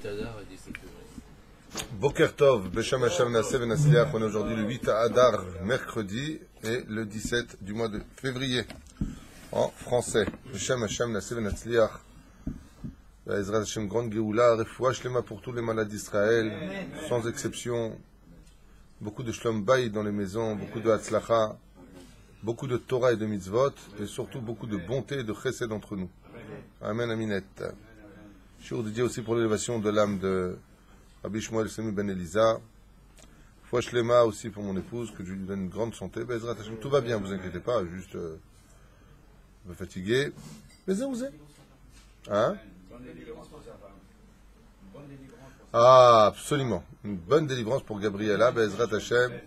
8 Adar et 17 février. Boker Tov, Besham Hashem Naseh Venasliach. On est aujourd'hui le 8 Adar, mercredi, et le 17 du mois de février, en français. Besham Hashem Naseh Venasliach. Ezrat Hashem, grande Géoula, Refoua Shlema pour tous les malades d'Israël, sans exception. Beaucoup de Shlom Bayit dans les maisons, beaucoup de Hatzlacha, beaucoup de Torah et de Mitzvot, et surtout beaucoup de bonté et de Chesed entre nous. Amen, Aminet. Shiur dédié aussi pour l'élévation de l'âme de Rabbi Shmuel Semi Ben Elisa. Foua Shlema aussi pour mon épouse, que je lui donne une grande santé. Ezrat Hashem, tout va bien, vous inquiétez pas, juste un peu fatigué. Mais vous êtes hein? Ah, absolument. Une bonne délivrance pour Gabriela, Bezrat Hashem,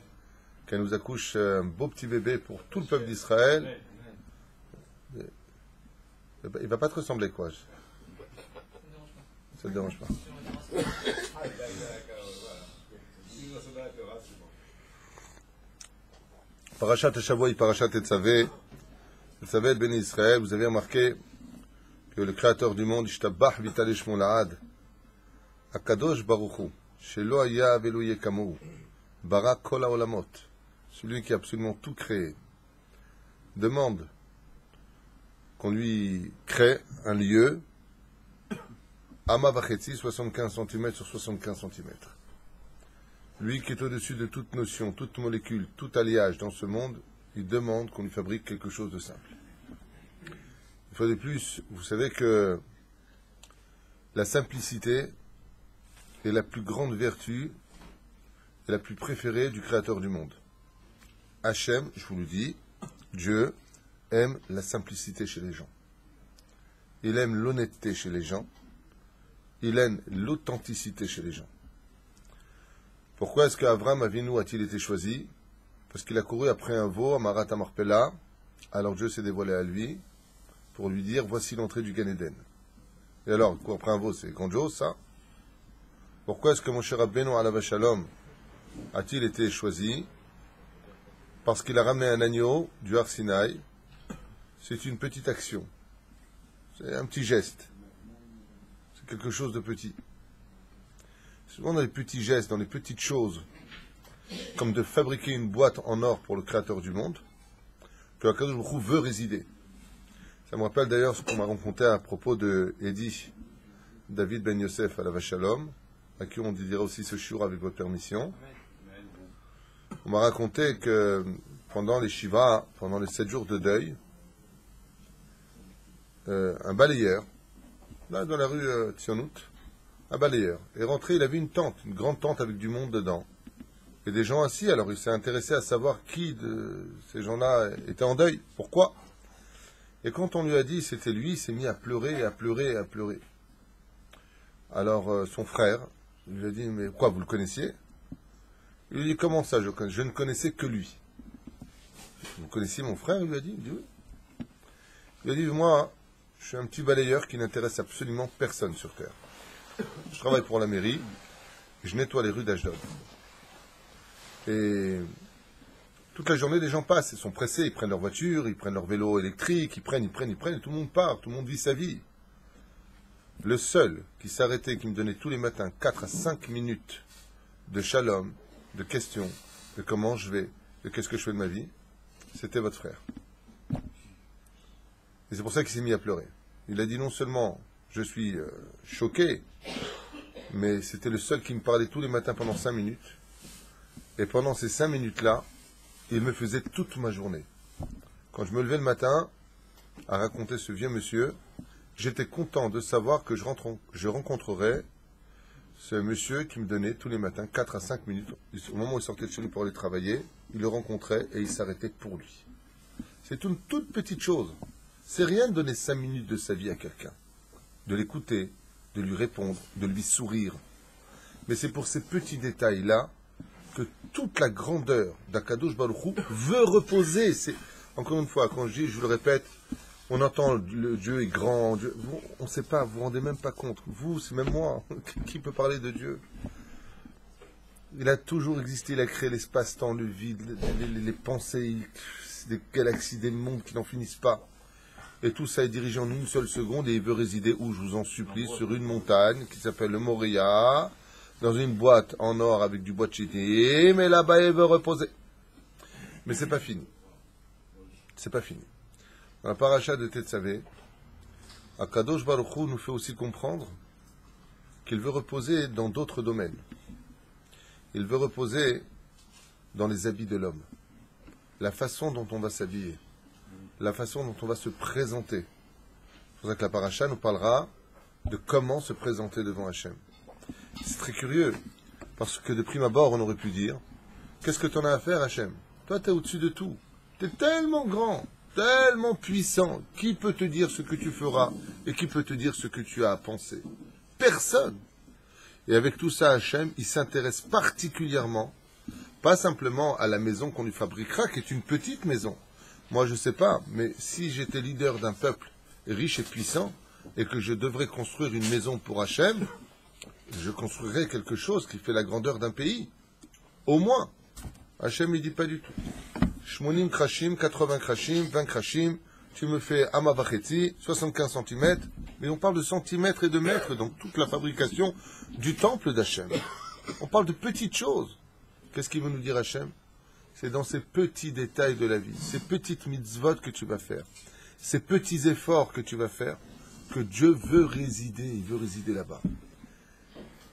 qu'elle nous accouche un beau petit bébé pour tout le peuple d'Israël. Il va pas te ressembler, quoi. Ça ne te dérange pas. Parashat Shavua, Parashat Tetzavé. Tetzavé, béni Israël, vous avez remarqué que le Créateur du monde, Ishtabach Vital Shmo La'ad, Akadosh Baruch Hu, Shelo Haya Velo Yekamu, Bara Kol HaOlamot, celui qui a absolument tout créé, demande qu'on lui crée un lieu, Ama Vachetzi, 75 cm sur 75 cm. Lui qui est au-dessus de toute notion, toute molécule, tout alliage dans ce monde, il demande qu'on lui fabrique quelque chose de simple. Une fois de plus, vous savez que la simplicité est la plus grande vertu et la plus préférée du Créateur du monde. Hachem, je vous le dis, Dieu aime la simplicité chez les gens. Il aime l'honnêteté chez les gens. Il aime l'authenticité chez les gens. Pourquoi est-ce qu'Avram Avinu a-t-il été choisi? Parce qu'il a couru après un veau à Marat Marpella. Alors Dieu s'est dévoilé à lui pour lui dire, voici l'entrée du Gan Eden. Et alors, courir après un veau, c'est grandiose, ça? Pourquoi est-ce que Moshe Rabbeinu Alav Shalom a-t-il été choisi? Parce qu'il a ramené un agneau du Har Sinaï. C'est une petite action. C'est un petit geste. C'est quelque chose de petit. Souvent dans les petits gestes, dans les petites choses, comme de fabriquer une boîte en or pour le Créateur du monde, que Akadosh Baruch Hu veut résider. Ça me rappelle d'ailleurs ce qu'on m'a raconté à propos de Eddie, David Ben Yosef Alav Shalom, à qui on dira aussi ce shiur avec votre permission. On m'a raconté que pendant les Shiva, pendant les 7 jours de deuil, un balayeur, là dans la rue Tzionut, un balayeur, est rentré, il avait une tente, une grande tente avec du monde dedans, et des gens assis. Alors il s'est intéressé à savoir qui de ces gens-là était en deuil, pourquoi. Et quand on lui a dit c'était lui, il s'est mis à pleurer, à pleurer, à pleurer. Alors son frère lui a dit, mais quoi, vous le connaissiez? Il lui a dit, comment ça, je ne connaissais que lui. Vous connaissiez mon frère? Il lui a dit oui. Il a dit, moi, je suis un petit balayeur qui n'intéresse absolument personne sur Terre. Je travaille pour la mairie, et je nettoie les rues d'Ashdod. Et toute la journée, les gens passent, ils sont pressés, ils prennent leur voiture, ils prennent leur vélo électrique, ils prennent, et tout le monde part, tout le monde vit sa vie. Le seul qui s'arrêtait, qui me donnait tous les matins 4 à 5 minutes de shalom, de questions, de comment je vais, de qu'est-ce que je fais de ma vie, c'était votre frère. Et c'est pour ça qu'il s'est mis à pleurer. Il a dit non seulement je suis choqué, mais c'était le seul qui me parlait tous les matins pendant 5 minutes. Et pendant ces 5 minutes-là, il me faisait toute ma journée. Quand je me levais le matin à raconter ce vieux monsieur, j'étais content de savoir que je rencontrerais ce monsieur qui me donnait tous les matins 4 à 5 minutes. Au moment où il sortait de chez lui pour aller travailler, il le rencontrait et il s'arrêtait pour lui. C'est une toute petite chose. C'est rien de donner 5 minutes de sa vie à quelqu'un. De l'écouter, de lui répondre, de lui sourire. Mais c'est pour ces petits détails-là que toute la grandeur d'Akadosh Baruch Hu veut reposer. C'est, encore une fois, quand je dis, je vous le répète, on entend le Dieu est grand, Dieu, on ne sait pas, vous vous rendez même pas compte. Vous, c'est même moi, qui peut parler de Dieu? Il a toujours existé, il a créé l'espace-temps, le vide, les pensées, des galaxies, des mondes qui n'en finissent pas. et tout ça est dirigé en une seule seconde, et il veut résider où, je vous en supplie, sur une montagne qui s'appelle le Moria, dans une boîte en or avec du bois de chittim, mais là-bas il veut reposer. Mais c'est pas fini. C'est pas fini. Dans la paracha de Tetzavé, Akadosh Baruch Hu nous fait aussi comprendre qu'il veut reposer dans d'autres domaines. Il veut reposer dans les habits de l'homme, la façon dont on va s'habiller, la façon dont on va se présenter. C'est pour ça que la paracha nous parlera de comment se présenter devant Hachem. C'est très curieux, parce que de prime abord, on aurait pu dire, qu'est-ce que tu en as à faire, Hachem? Toi, tu es au-dessus de tout. Tu es tellement grand, tellement puissant. Qui peut te dire ce que tu feras et qui peut te dire ce que tu as à penser? Personne. Et avec tout ça, Hachem, il s'intéresse particulièrement, pas simplement à la maison qu'on lui fabriquera, qui est une petite maison. Moi, je ne sais pas, mais si j'étais leader d'un peuple riche et puissant, et que je devrais construire une maison pour Hachem, je construirais quelque chose qui fait la grandeur d'un pays. Au moins. Hachem, il dit pas du tout. Shmonim krashim, 80 krashim, 20 krashim, tu me fais amavacheti, 75 cm, mais on parle de centimètres et de mètres dans toute la fabrication du temple d'Hachem. On parle de petites choses. Qu'est-ce qu'il veut nous dire Hachem? C'est dans ces petits détails de la vie, ces petites mitzvot que tu vas faire, ces petits efforts que tu vas faire, que Dieu veut résider, il veut résider là-bas.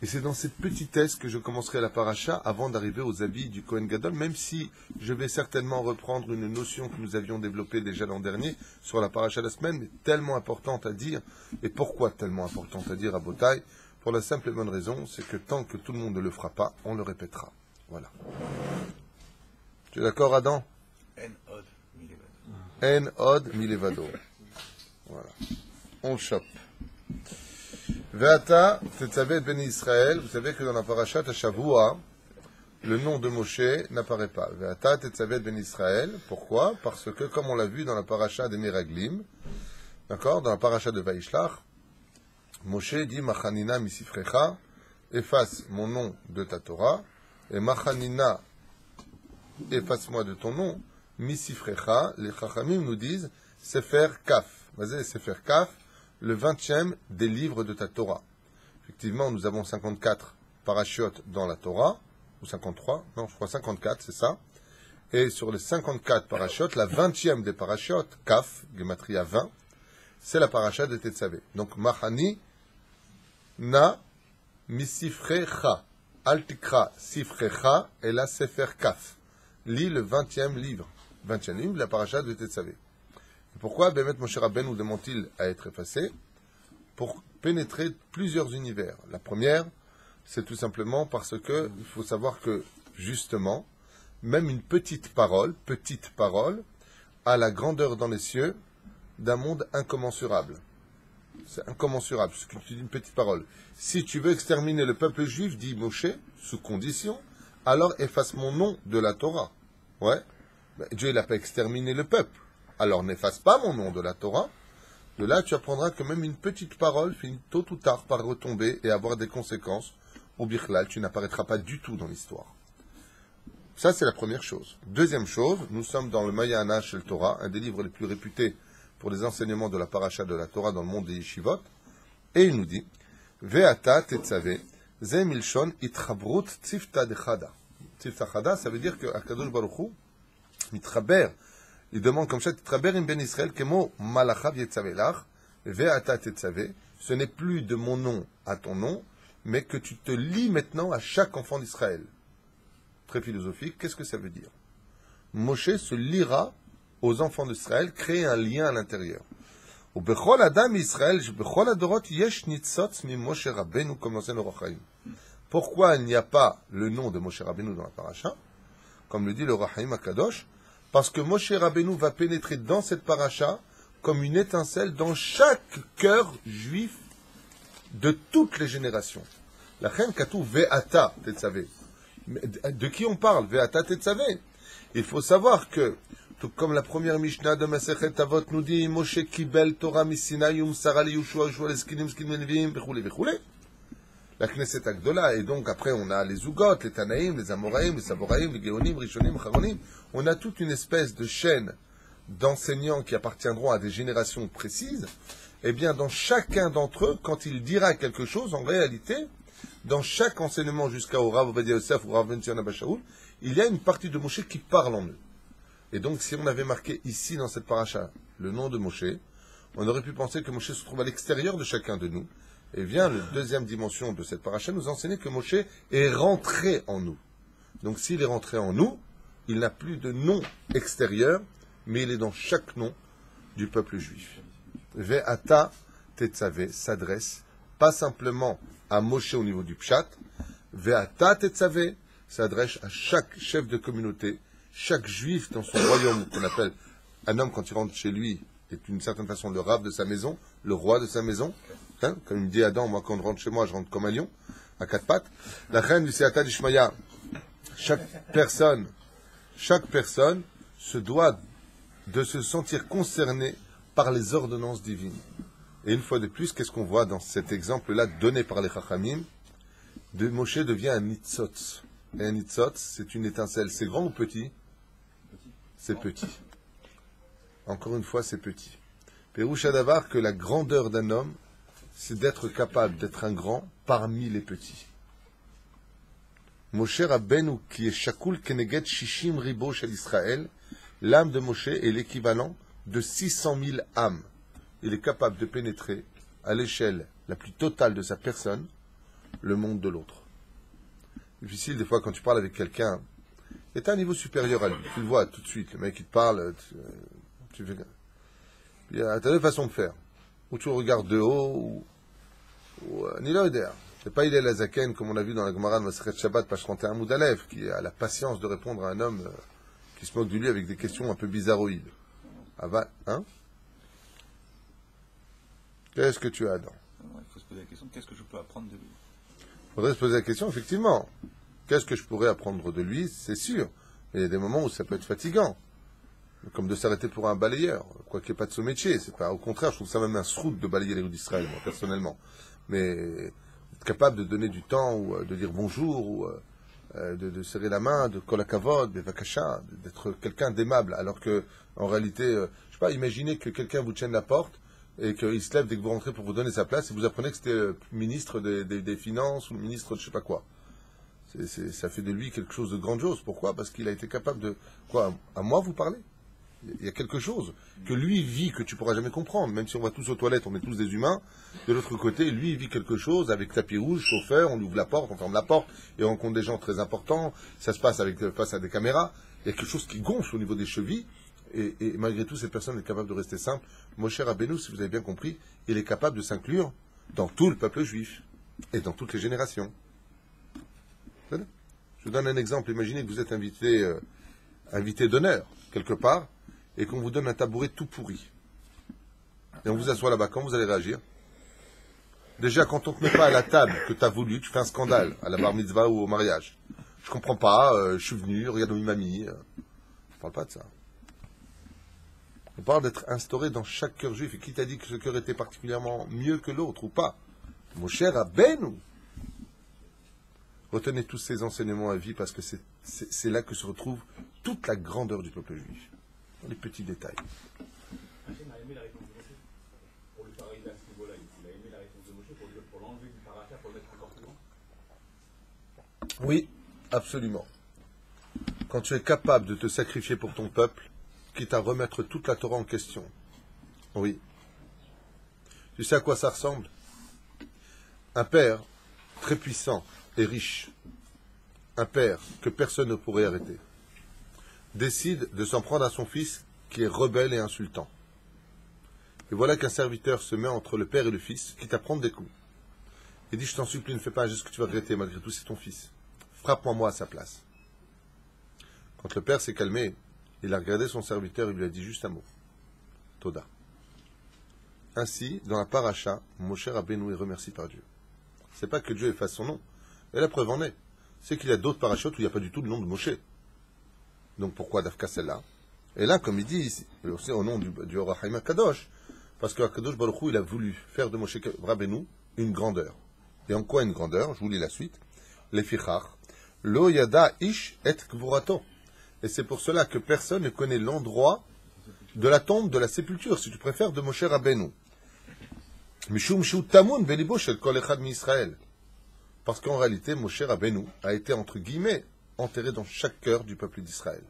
Et c'est dans cette petitesse que je commencerai la paracha avant d'arriver aux habits du Kohen Gadol, même si je vais certainement reprendre une notion que nous avions développée déjà l'an dernier sur la paracha de la semaine, mais tellement importante à dire. Et pourquoi tellement importante à dire à Botaï? Pour la simple et bonne raison, c'est que tant que tout le monde ne le fera pas, on le répétera. Voilà. Tu es d'accord, Adam? En od milevado. Voilà. On le chope. Ve'ata tetzavet ben Israël, vous savez que dans la parashat à Shavua, le nom de Moshe n'apparaît pas. Ve'ata tetzavet ben Israël, pourquoi? Parce que, comme on l'a vu dans la parasha des Meraglim, d'accord, dans la parasha de Vaishlach, Moshe dit Machanina misifrecha, efface mon nom de ta Torah, et Machanina, efface-moi de ton nom, misifrecha, les Chachamim nous disent Sefer Kaf. Vas-y, Sefer Kaf, le 20e des livres de ta Torah. Effectivement, nous avons 54 parachiotes dans la Torah, ou 53, non, je crois 54, c'est ça. Et sur les 54 parachiotes, la 20e des parachiotes, Kaf, Gematria 20, c'est la paracha de Tetzavé. Donc, Mahani, Na, Misifrecha, Altikra, Sifrecha, et la Sefer Kaf. Lis le 20e livre. 20e livre de la paracha de Tetzavé. Pourquoi Bémet Moshe Rabbeinu nous demande-t-il à être effacé? Pour pénétrer plusieurs univers. La première, c'est tout simplement parce que il faut savoir que, justement, même une petite parole, a la grandeur dans les cieux d'un monde incommensurable. C'est incommensurable, ce que tu dis, une petite parole. Si tu veux exterminer le peuple juif, dit Moshe, sous condition, alors efface mon nom de la Torah. Ouais. Ben, Dieu, il n'a pas exterminé le peuple. Alors n'efface pas mon nom de la Torah. De là, tu apprendras que même une petite parole finit tôt ou tard par retomber et avoir des conséquences. Au Bichlal, tu n'apparaîtras pas du tout dans l'histoire. Ça, c'est la première chose. Deuxième chose, nous sommes dans le Mahayana Shel Torah, un des livres les plus réputés pour les enseignements de la paracha de la Torah dans le monde des yeshivot. Et il nous dit, Ve'ata tetzave, ze milshon itchabrut tzifta dechada. Tzifta dechada, ça veut dire que Akadosh Baruch Hu, mitchaber, il demande comme ça, Traber im ben Israël, kemo malachav yetzavelach, ve'ata tetzave, ce n'est plus de mon nom à ton nom, mais que tu te lis maintenant à chaque enfant d'Israël. Très philosophique, qu'est-ce que ça veut dire? Moshe se lira aux enfants d'Israël, créer un lien à l'intérieur. Au bechol adam Israël, bechol adorot yesh nitzotz mi Moshe Rabbeinu comme enseigne le Rochaim. Pourquoi il n'y a pas le nom de Moshe Rabbeinu dans la paracha? Comme le dit le Rochaim Akadosh, parce que Moshe Rabbeinu va pénétrer dans cette paracha comme une étincelle dans chaque cœur juif de toutes les générations. La reine Katou Ve'ata Tetzavé. De qui on parle? Ve'ata Tetzavé. Il faut savoir que, tout comme la première Mishnah de Masechet Avot nous dit, Moshe Kibel Torah Misinaï Umsara li Yushua Yushua Leskinim Skinim Levim Bechule Bechule. La Knesset Agdola, et donc après on a les Zugot, les Tanaïm, les Amoraïm, les Saboraïm, les Géonim, Rishonim, Charonim. On a toute une espèce de chaîne d'enseignants qui appartiendront à des générations précises, eh bien, dans chacun d'entre eux, quand il dira quelque chose, en réalité, dans chaque enseignement jusqu'au Rav Ovadia Yosef ou Rav Ben Zion Abba Shaul, il y a une partie de Moshe qui parle en eux. Et donc, si on avait marqué ici, dans cette paracha, le nom de Moshe, on aurait pu penser que Moshe se trouve à l'extérieur de chacun de nous. Et vient la deuxième dimension de cette paracha nous enseigner que Moshe est rentré en nous. Donc, s'il est rentré en nous, il n'a plus de nom extérieur, mais il est dans chaque nom du peuple juif. Ve'ata Tetzavé s'adresse pas simplement à Moshe au niveau du pshat, Ve'ata Tetzavé s'adresse à chaque chef de communauté, chaque juif dans son royaume, qu'on appelle un homme quand il rentre chez lui, est d'une certaine façon le rav de sa maison, le roi de sa maison. Hein, comme il dit Adam, moi quand je rentre chez moi, je rentre comme un lion, à quatre pattes. La reine du Seata d'Ishmaïa, chaque personne se doit de se sentir concernée par les ordonnances divines. Et une fois de plus, qu'est-ce qu'on voit dans cet exemple-là donné par les Chachamim? De Moshe devient un nitzotz. Et un nitzotz, c'est une étincelle. C'est grand ou petit? C'est petit. Encore une fois, c'est petit. Pérouche Adavar, que la grandeur d'un homme, c'est d'être capable d'être un grand parmi les petits. Moshe Rabbeinu, qui est Shakul Keneged Shishim Ribo Shel Israël, l'âme de Moshe est l'équivalent de 600 000 âmes. Il est capable de pénétrer à l'échelle la plus totale de sa personne le monde de l'autre. Difficile des fois quand tu parles avec quelqu'un, et tu as un niveau supérieur à lui, tu le vois tout de suite, le mec il te parle, tu fais... Tu as deux façons de faire. Ou tu regardes de haut, ou Niloider. C'est pas Hillel Azaken, comme on a vu dans la Gemara de Masechet Shabbat, page 31 Moudalev, qui a la patience de répondre à un homme qui se moque de lui avec des questions un peu bizarroïdes. Hein? Qu'est-ce que tu as, Adam? Il faut se poser la question, qu'est-ce que je peux apprendre de lui? Il faudrait se poser la question, effectivement. Qu'est-ce que je pourrais apprendre de lui? C'est sûr. Mais il y a des moments où ça peut être fatigant. Comme de s'arrêter pour un balayeur. Quoi qu'il n'y ait pas de ce métier. C'est pas, au contraire, je trouve ça même un srout de balayer les rues d'Israël, moi, personnellement. Mais être capable de donner du temps, ou de dire bonjour, ou de serrer la main, de kolakavod, de vakasha, d'être quelqu'un d'aimable. Alors que, en réalité, je sais pas, imaginez que quelqu'un vous tienne la porte, et qu'il se lève dès que vous rentrez pour vous donner sa place, et vous apprenez que c'était ministre des Finances, ou le ministre de je sais pas quoi. Ça fait de lui quelque chose de grandiose. Pourquoi? Parce qu'il a été capable de... Quoi? À moi, vous parlez? Il y a quelque chose que lui vit que tu pourras jamais comprendre. Même si on va tous aux toilettes, on est tous des humains. De l'autre côté, lui il vit quelque chose avec tapis rouge, chauffeur, on lui ouvre la porte, on ferme la porte, et on rencontre des gens très importants. Ça se passe face à des caméras. Il y a quelque chose qui gonfle au niveau des chevilles. Et malgré tout, cette personne est capable de rester simple. Moshe Rabbeinu, si vous avez bien compris, il est capable de s'inclure dans tout le peuple juif et dans toutes les générations. Je vous donne un exemple. Imaginez que vous êtes invité d'honneur quelque part, et qu'on vous donne un tabouret tout pourri. Et on vous assoit là-bas. Quand vous allez réagir? Déjà, quand on ne te met pas à la table que tu as voulu, tu fais un scandale à la bar mitzvah ou au mariage. Je comprends pas, je suis venu, regarde où il m'a mis. On ne parle pas de ça. On parle d'être instauré dans chaque cœur juif. Et qui t'a dit que ce cœur était particulièrement mieux que l'autre ou pas? Moshe Rabbeinu. Retenez tous ces enseignements à vie parce que c'est là que se retrouve toute la grandeur du peuple juif. Dans les petits détails. Hachem a aimé la réponse de Moshe pour lui faire arriver à ce niveau-là. Il a aimé la réponse de Moshe pour l'enlever du paracha, pour le mettre encore plus loin. Oui, absolument. Quand tu es capable de te sacrifier pour ton peuple, quitte à remettre toute la Torah en question. Oui. Tu sais à quoi ça ressemble? Un père très puissant et riche, un père que personne ne pourrait arrêter, décide de s'en prendre à son fils qui est rebelle et insultant. Et voilà qu'un serviteur se met entre le père et le fils, quitte à prendre des coups. Il dit, je t'en supplie, ne fais pas un geste que tu vas regretter, malgré tout, c'est ton fils. Frappe-moi moi à sa place. Quand le père s'est calmé, il a regardé son serviteur et lui a dit juste un mot. Toda. Ainsi, dans la paracha, Moshe Rabbeinu est remercié par Dieu. C'est pas que Dieu efface son nom. Et la preuve en est. C'est qu'il y a d'autres parachutes où il n'y a pas du tout le nom de Moshe. Donc pourquoi Dafka celle-là? Et là, comme il dit ici, c'est au nom du Orachaim HaKadosh, parce que HaKadosh Baruch Hu, il a voulu faire de Moshe Rabbeinu une grandeur. Et en quoi une grandeur? Je vous lis la suite. Lefichach, lo yada ish et gvurato. Et c'est pour cela que personne ne connaît l'endroit de la tombe, de la sépulture, si tu préfères, de Moshe Rabbeinu. Mishum shu tamun belibo shel kol echad mi-Israël. Parce qu'en réalité, Moshe Rabbeinu a été, entre guillemets, enterré dans chaque cœur du peuple d'Israël.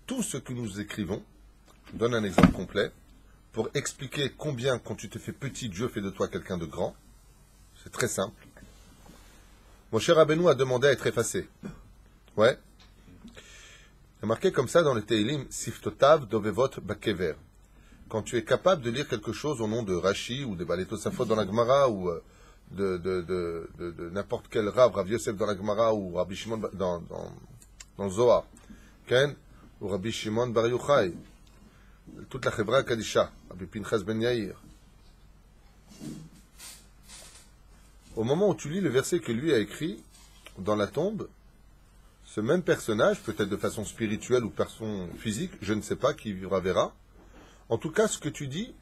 Tout ce que nous écrivons, je vous donne un exemple complet, pour expliquer combien, quand tu te fais petit, Dieu fait de toi quelqu'un de grand. C'est très simple. Moshe Rabbeinu a demandé à être effacé. Ouais. C'est marqué comme ça dans le Teilim, Siftotav dovevot bakever. Quand tu es capable de lire quelque chose au nom de Rashi ou de Baletosafot dans la Gemara ou de n'importe quel Rav Yosef dans la Gemara ou Rabbi Shimon dans Zohar, Ken, ou Rabbi Shimon Bar Yochai, toute la Chevra Kadisha, Rabbi Pinchas Ben Yair. Au moment où tu lis le verset que lui a écrit dans la tombe, ce même personnage, peut-être de façon spirituelle ou façon physique, je ne sais pas, qui vivra verra. En tout cas, ce que tu dis,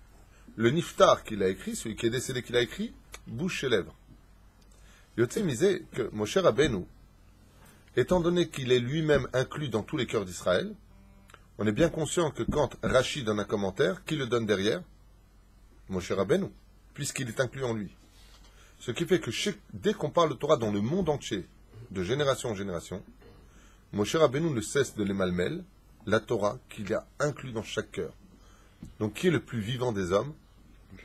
le niftar qu'il a écrit, celui qui est décédé qu'il a écrit, bouge ses lèvres. Yotze misé que Moshe Rabbeinu, étant donné qu'il est lui-même inclus dans tous les cœurs d'Israël, on est bien conscient que quand Rashi donne un commentaire, qui le donne derrière? Moshe Rabbeinu, puisqu'il est inclus en lui. Ce qui fait que dès qu'on parle de Torah dans le monde entier, de génération en génération, Moshe Rabbeinu ne cesse de les malmêler, la Torah qu'il a inclus dans chaque cœur. Donc, qui est le plus vivant des hommes?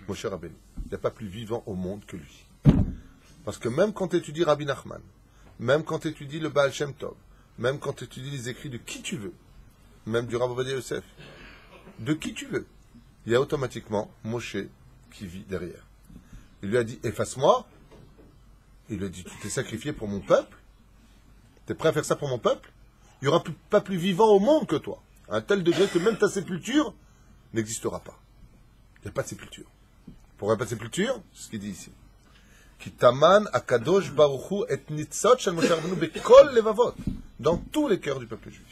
Moshe Rabbeinu. Il n'y a pas plus vivant au monde que lui. Parce que même quand tu étudies Rabbi Nachman, même quand tu étudies le Baal Shem Tov, même quand tu étudies les écrits de qui tu veux, même du Rav Ovadia Yosef, de qui tu veux, il y a automatiquement Moshe qui vit derrière. Il lui a dit, efface-moi. Il lui a dit, tu t'es sacrifié pour mon peuple? Tu es prêt à faire ça pour mon peuple? Il n'y aura pas plus vivant au monde que toi. À un tel degré que même ta sépulture n'existera pas. Il n'y a pas de sépulture. Pourquoi pas de sépulture? C'est ce qu'il dit ici. Ki taman akadosh baruchu et nitzot shel Moshe Rabbeinu bekol levavot. Dans tous les cœurs du peuple juif.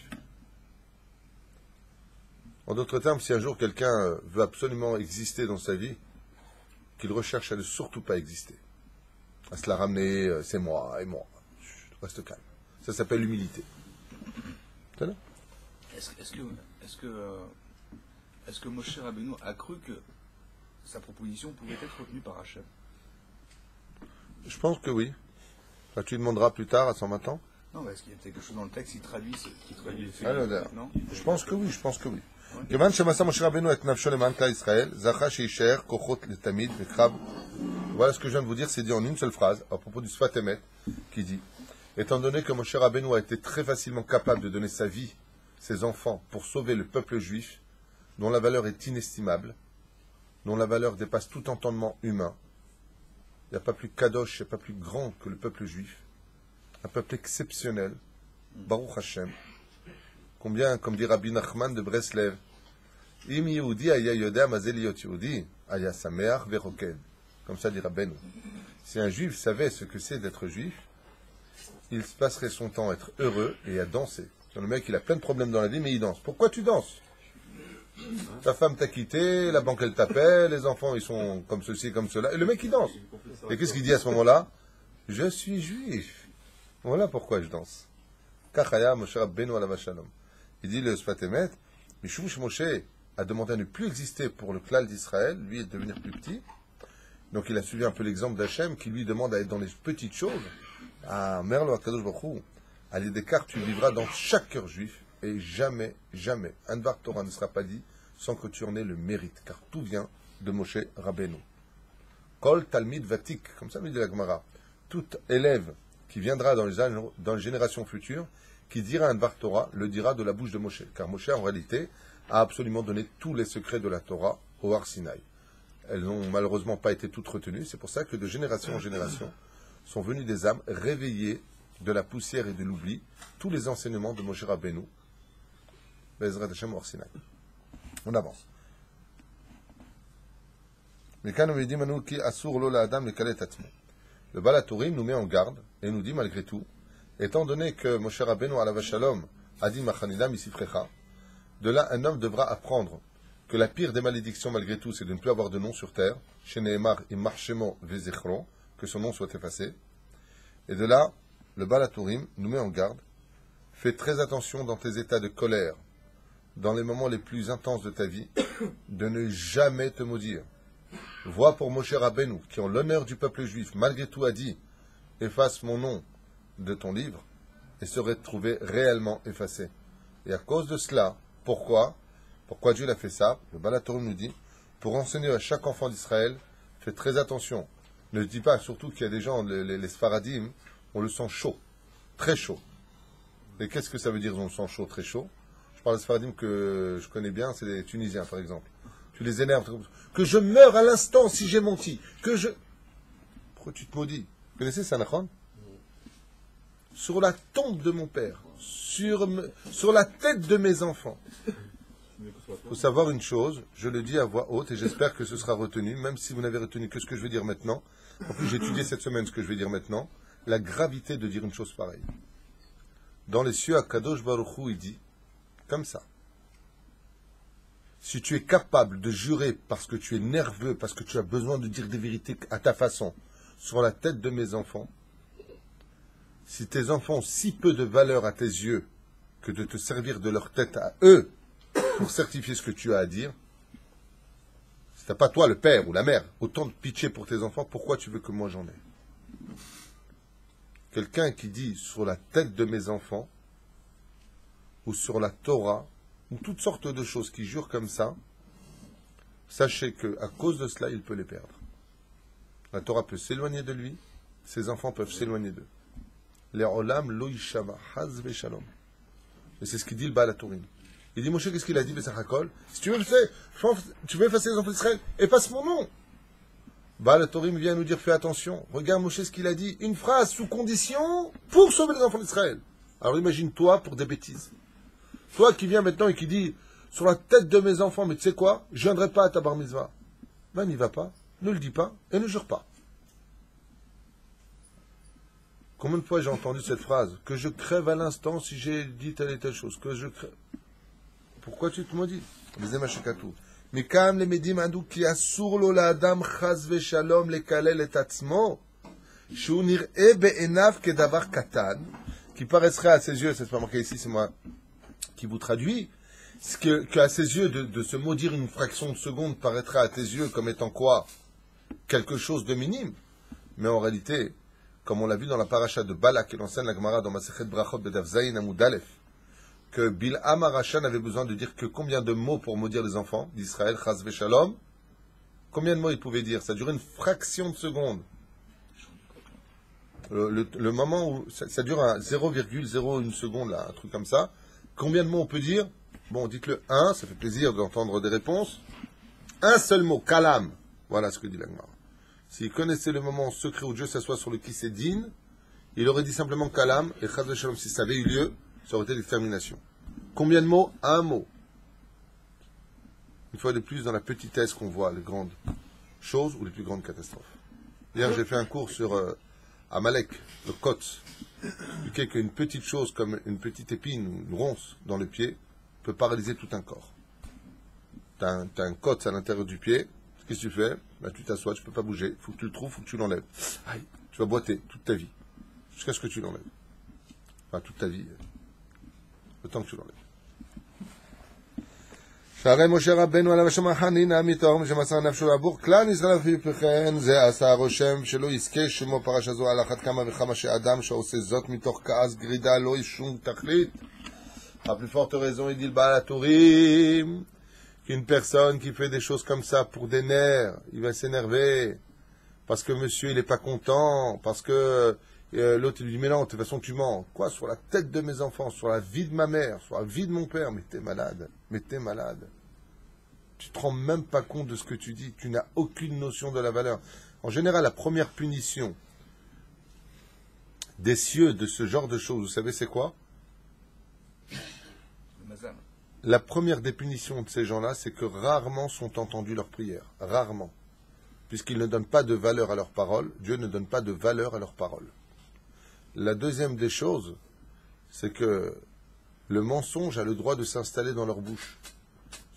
En d'autres termes, si un jour quelqu'un veut absolument exister dans sa vie, qu'il recherche à ne surtout pas exister. À se la ramener, c'est moi, et moi. Chut, reste calme. Ça s'appelle l'humilité. C'est là? Est-ce que Moshe Rabbeinu a cru que sa proposition pouvait être retenue par Hachem? Je pense que oui. Enfin, tu demanderas plus tard à 120 ans. Non, est-ce qu'il y a quelque chose dans le texte qui traduit le fait? Non, je pense que oui, כיוון שמסר משה רבנו את נפשו למען כלל ישראל, זכה שיישאר כוחות לתמיד וקרב. Voilà ce que je viens de vous dire, c'est dit en une seule phrase, à propos du Sfat Emet, qui dit, étant donné que Moshe Rabbeinu a été très facilement capable de donner sa vie, ses enfants, pour sauver le peuple juif, dont la valeur est inestimable, dont la valeur dépasse tout entendement humain, il n'y a pas plus kadosh, il n'y a pas plus grand que le peuple juif, un peuple exceptionnel, Baruch Hashem. Combien, comme dit Rabbi Nachman de Breslev, Im Yehudi aya yodea mazel yot Yehudi, aya sameach veroked. Comme ça dit Rabbeinu. Si un juif savait ce que c'est d'être juif, il passerait son temps à être heureux et à danser. Le mec, il a plein de problèmes dans la vie, mais il danse. Pourquoi tu danses? Ta femme t'a quitté, la banque elle t'appelle, les enfants ils sont comme ceci, comme cela, et le mec il danse. Et qu'est-ce qu'il dit à ce moment-là? Je suis juif. Voilà pourquoi je danse. Kachaya Moshe Rabbeinu alav shalom. Il dit le Sfat Emet, Mishum Moshe a demandé à ne plus exister pour le klal d'Israël, lui est devenir plus petit. Donc il a suivi un peu l'exemple d'Hachem qui lui demande à être dans les petites choses. Ah, Merlo Akadosh Baruch Hu, à l'Idékar, tu vivras dans chaque cœur juif et jamais, jamais, un Dvar Torah ne sera pas dit sans que tu en aies le mérite, car tout vient de Moshe Rabbeinu. Kol Talmid Vatik, comme ça nous dit la Gemara, tout élève qui viendra dans les générations futures, qui dira un Dvar Torah, le dira de la bouche de Moshe, car Moshe en réalité a absolument donné tous les secrets de la Torah au Har Sinaï. Elles n'ont malheureusement pas été toutes retenues, c'est pour ça que de génération en génération sont venues des âmes réveillées de la poussière et de l'oubli, tous les enseignements de Moshe Rabbeinu, Bezrat Hashem au Har Sinaï. On avance. Le Baal HaTurim nous met en garde et nous dit malgré tout, étant donné que Moshe Rabbeinu alav shalom a dit Machanidam isifrecha, de là un homme devra apprendre que la pire des malédictions malgré tout c'est de ne plus avoir de nom sur terre, chez Nehemar immarchemo vezechro, que son nom soit effacé. Et de là, le Baal HaTurim nous met en garde, fais très attention dans tes états de colère, dans les moments les plus intenses de ta vie, de ne jamais te maudire. Vois pour Moshe Rabbeinu, qui en l'honneur du peuple juif, malgré tout a dit, efface mon nom de ton livre, et serait trouvé réellement effacé. Et à cause de cela, pourquoi Dieu l'a fait ça? Le Baal HaTurim nous dit, pour enseigner à chaque enfant d'Israël, fais très attention. Ne dis pas, surtout qu'il y a des gens, les Sfaradim, on le sent chaud, très chaud. Et qu'est-ce que ça veut dire, on le sent chaud, très chaud? Je parle des Sfaradim que je connais bien, c'est les Tunisiens, par exemple. Tu les énerves. Que je meure à l'instant si j'ai menti. Pourquoi tu te maudis? Vous connaissez ça, Nachon? Sur la tombe de mon père, sur la tête de mes enfants. Il faut savoir une chose, je le dis à voix haute et j'espère que ce sera retenu, même si vous n'avez retenu que ce que je vais dire maintenant. En plus, j'ai étudié cette semaine ce que je vais dire maintenant. La gravité de dire une chose pareille. Dans les cieux, Akadosh Baruch Hu, il dit, comme ça. Si tu es capable de jurer parce que tu es nerveux, parce que tu as besoin de dire des vérités à ta façon, sur la tête de mes enfants, si tes enfants ont si peu de valeur à tes yeux que de te servir de leur tête à eux pour certifier ce que tu as à dire, si t'as pas toi, le père ou la mère, autant de pitié pour tes enfants, pourquoi tu veux que moi j'en ai? Quelqu'un qui dit sur la tête de mes enfants, ou sur la Torah, ou toutes sortes de choses qui jurent comme ça, sachez qu'à cause de cela, il peut les perdre. La Torah peut s'éloigner de lui, ses enfants peuvent s'éloigner d'eux. Les olam lo yishama, haz veshalom. Et c'est ce qu'il dit le Baal HaTurim. Il dit, Moshe, qu'est-ce qu'il a dit, Besachakol? Si tu veux effacer les enfants d'Israël, efface mon nom. Baal HaTurim vient nous dire, fais attention. Regarde, Moshe, ce qu'il a dit. Une phrase sous condition pour sauver les enfants d'Israël. Alors imagine-toi pour des bêtises. Toi qui viens maintenant et qui dis, sur la tête de mes enfants, mais tu sais quoi, je ne viendrai pas à ta bar mitzvah. Ben, n'y va pas, ne le dis pas et ne jure pas. Combien de fois j'ai entendu cette phrase? Que je crève à l'instant si j'ai dit telle et telle chose. Que je crève. Pourquoi tu te maudis? Les émachekatou. Mikam le medim adou ki asur lo la adam chaz ve shalom le kalel et atzmo. Shu nir'e be'enav kedavar katan. Qui paraîtrait à ses yeux, c'est pas marqué ici, c'est moi qui vous traduit, qu'à ses yeux, de se maudire une fraction de seconde paraîtra à tes yeux comme étant quoi? Quelque chose de minime. Mais en réalité, comme on l'a vu dans la paracha de Balak, et l'enseigne la Gemara dans Masechet Brachot Bedav Zayin Amud Aleph, que Bil'am Arasha n'avait besoin de dire que combien de mots pour maudire les enfants d'Israël, Chaz Veshalom, combien de mots il pouvait dire? Ça durait une fraction de seconde. Le moment où ça dure à 0,01 seconde, là, un truc comme ça. Combien de mots on peut dire? Bon, dites-le un, ça fait plaisir d'entendre des réponses. Un seul mot, kalam. Voilà ce que dit l'Agmara. S'il connaissait le moment secret où Dieu s'assoit sur le Kisédine, il aurait dit simplement kalam, et Chaz Veshalom, si ça avait eu lieu, ça aurait été l'extermination. Combien de mots? Un mot. Une fois de plus, dans la petitesse qu'on voit les grandes choses ou les plus grandes catastrophes. Hier, j'ai fait un cours sur Amalek, le Kotz. Expliquer qu'une petite chose comme une petite épine, une ronce dans le pied, peut paralyser tout un corps. Tu as un Kotz à l'intérieur du pied, qu'est-ce que tu fais? Ben, tu t'assois, tu ne peux pas bouger, il faut que tu le trouves, il faut que tu l'enlèves. Aïe, tu vas boiter toute ta vie, jusqu'à ce que tu l'enlèves. Enfin, toute ta vie, le temps que tu l'enlèves. שהרי משה רבנו עליו השם חנינא מתהום שמסר נפשו עבור כלל ישראל לפי פכן זה עשה הרושם שלא יזכה שמו פרשה זו על אחת כמה וכמה שאדם שעושה זאת מתוך כעס גרידה לא שום תכלית. À plus forte raison, il dit le Baal HaTurim, qu'une personne qui fait des choses comme ça pour des nerfs, il va s'énerver, parce que monsieur il n'est pas content, parce que l'autre il lui dit mais non, de toute façon tu mens. Quoi? Sur la tête de mes enfants, sur la vie de ma mère, sur la vie de mon père, mais t'es malade, mais t'es malade. Tu te rends même pas compte de ce que tu dis, tu n'as aucune notion de la valeur. En général, la première punition des cieux de ce genre de choses, vous savez c'est quoi? La première des punitions de ces gens-là, c'est que rarement sont entendues leurs prières. Rarement. Puisqu'ils ne donnent pas de valeur à leurs paroles, Dieu ne donne pas de valeur à leurs paroles. La deuxième des choses, c'est que le mensonge a le droit de s'installer dans leur bouche.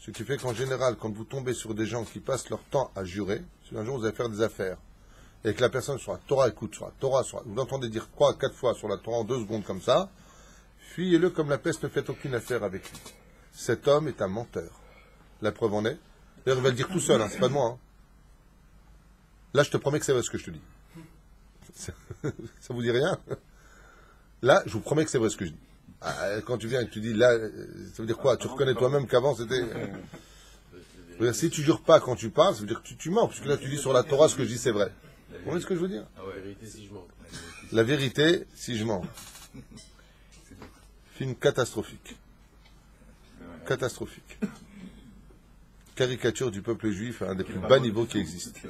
Ce qui fait qu'en général, quand vous tombez sur des gens qui passent leur temps à jurer, si un jour vous allez faire des affaires, et que la personne sur la Torah écoute, sur la Torah, vous l'entendez dire 3 à 4 fois sur la Torah en 2 secondes comme ça, fuyez-le comme la peste ne fait aucune affaire avec lui. cet homme est un menteur. La preuve en est. D'ailleurs, il va le dire tout seul, hein, c'est pas de moi. Hein. Là, je te promets que c'est vrai ce que je te dis. Ça vous dit rien? Là, je vous promets que c'est vrai ce que je dis. Ah, quand tu viens et que tu dis là, ça veut dire quoi? Tu reconnais toi-même qu'avant c'était. Si tu jures pas quand tu parles, ça veut dire que tu mens, puisque là tu dis sur la Torah ce que je dis c'est vrai. Vous voyez ce que je veux dire? La vérité, si je mens. La vérité, si je mens. Film catastrophique. Catastrophique. Caricature du peuple juif à un des plus bas niveaux qui existent.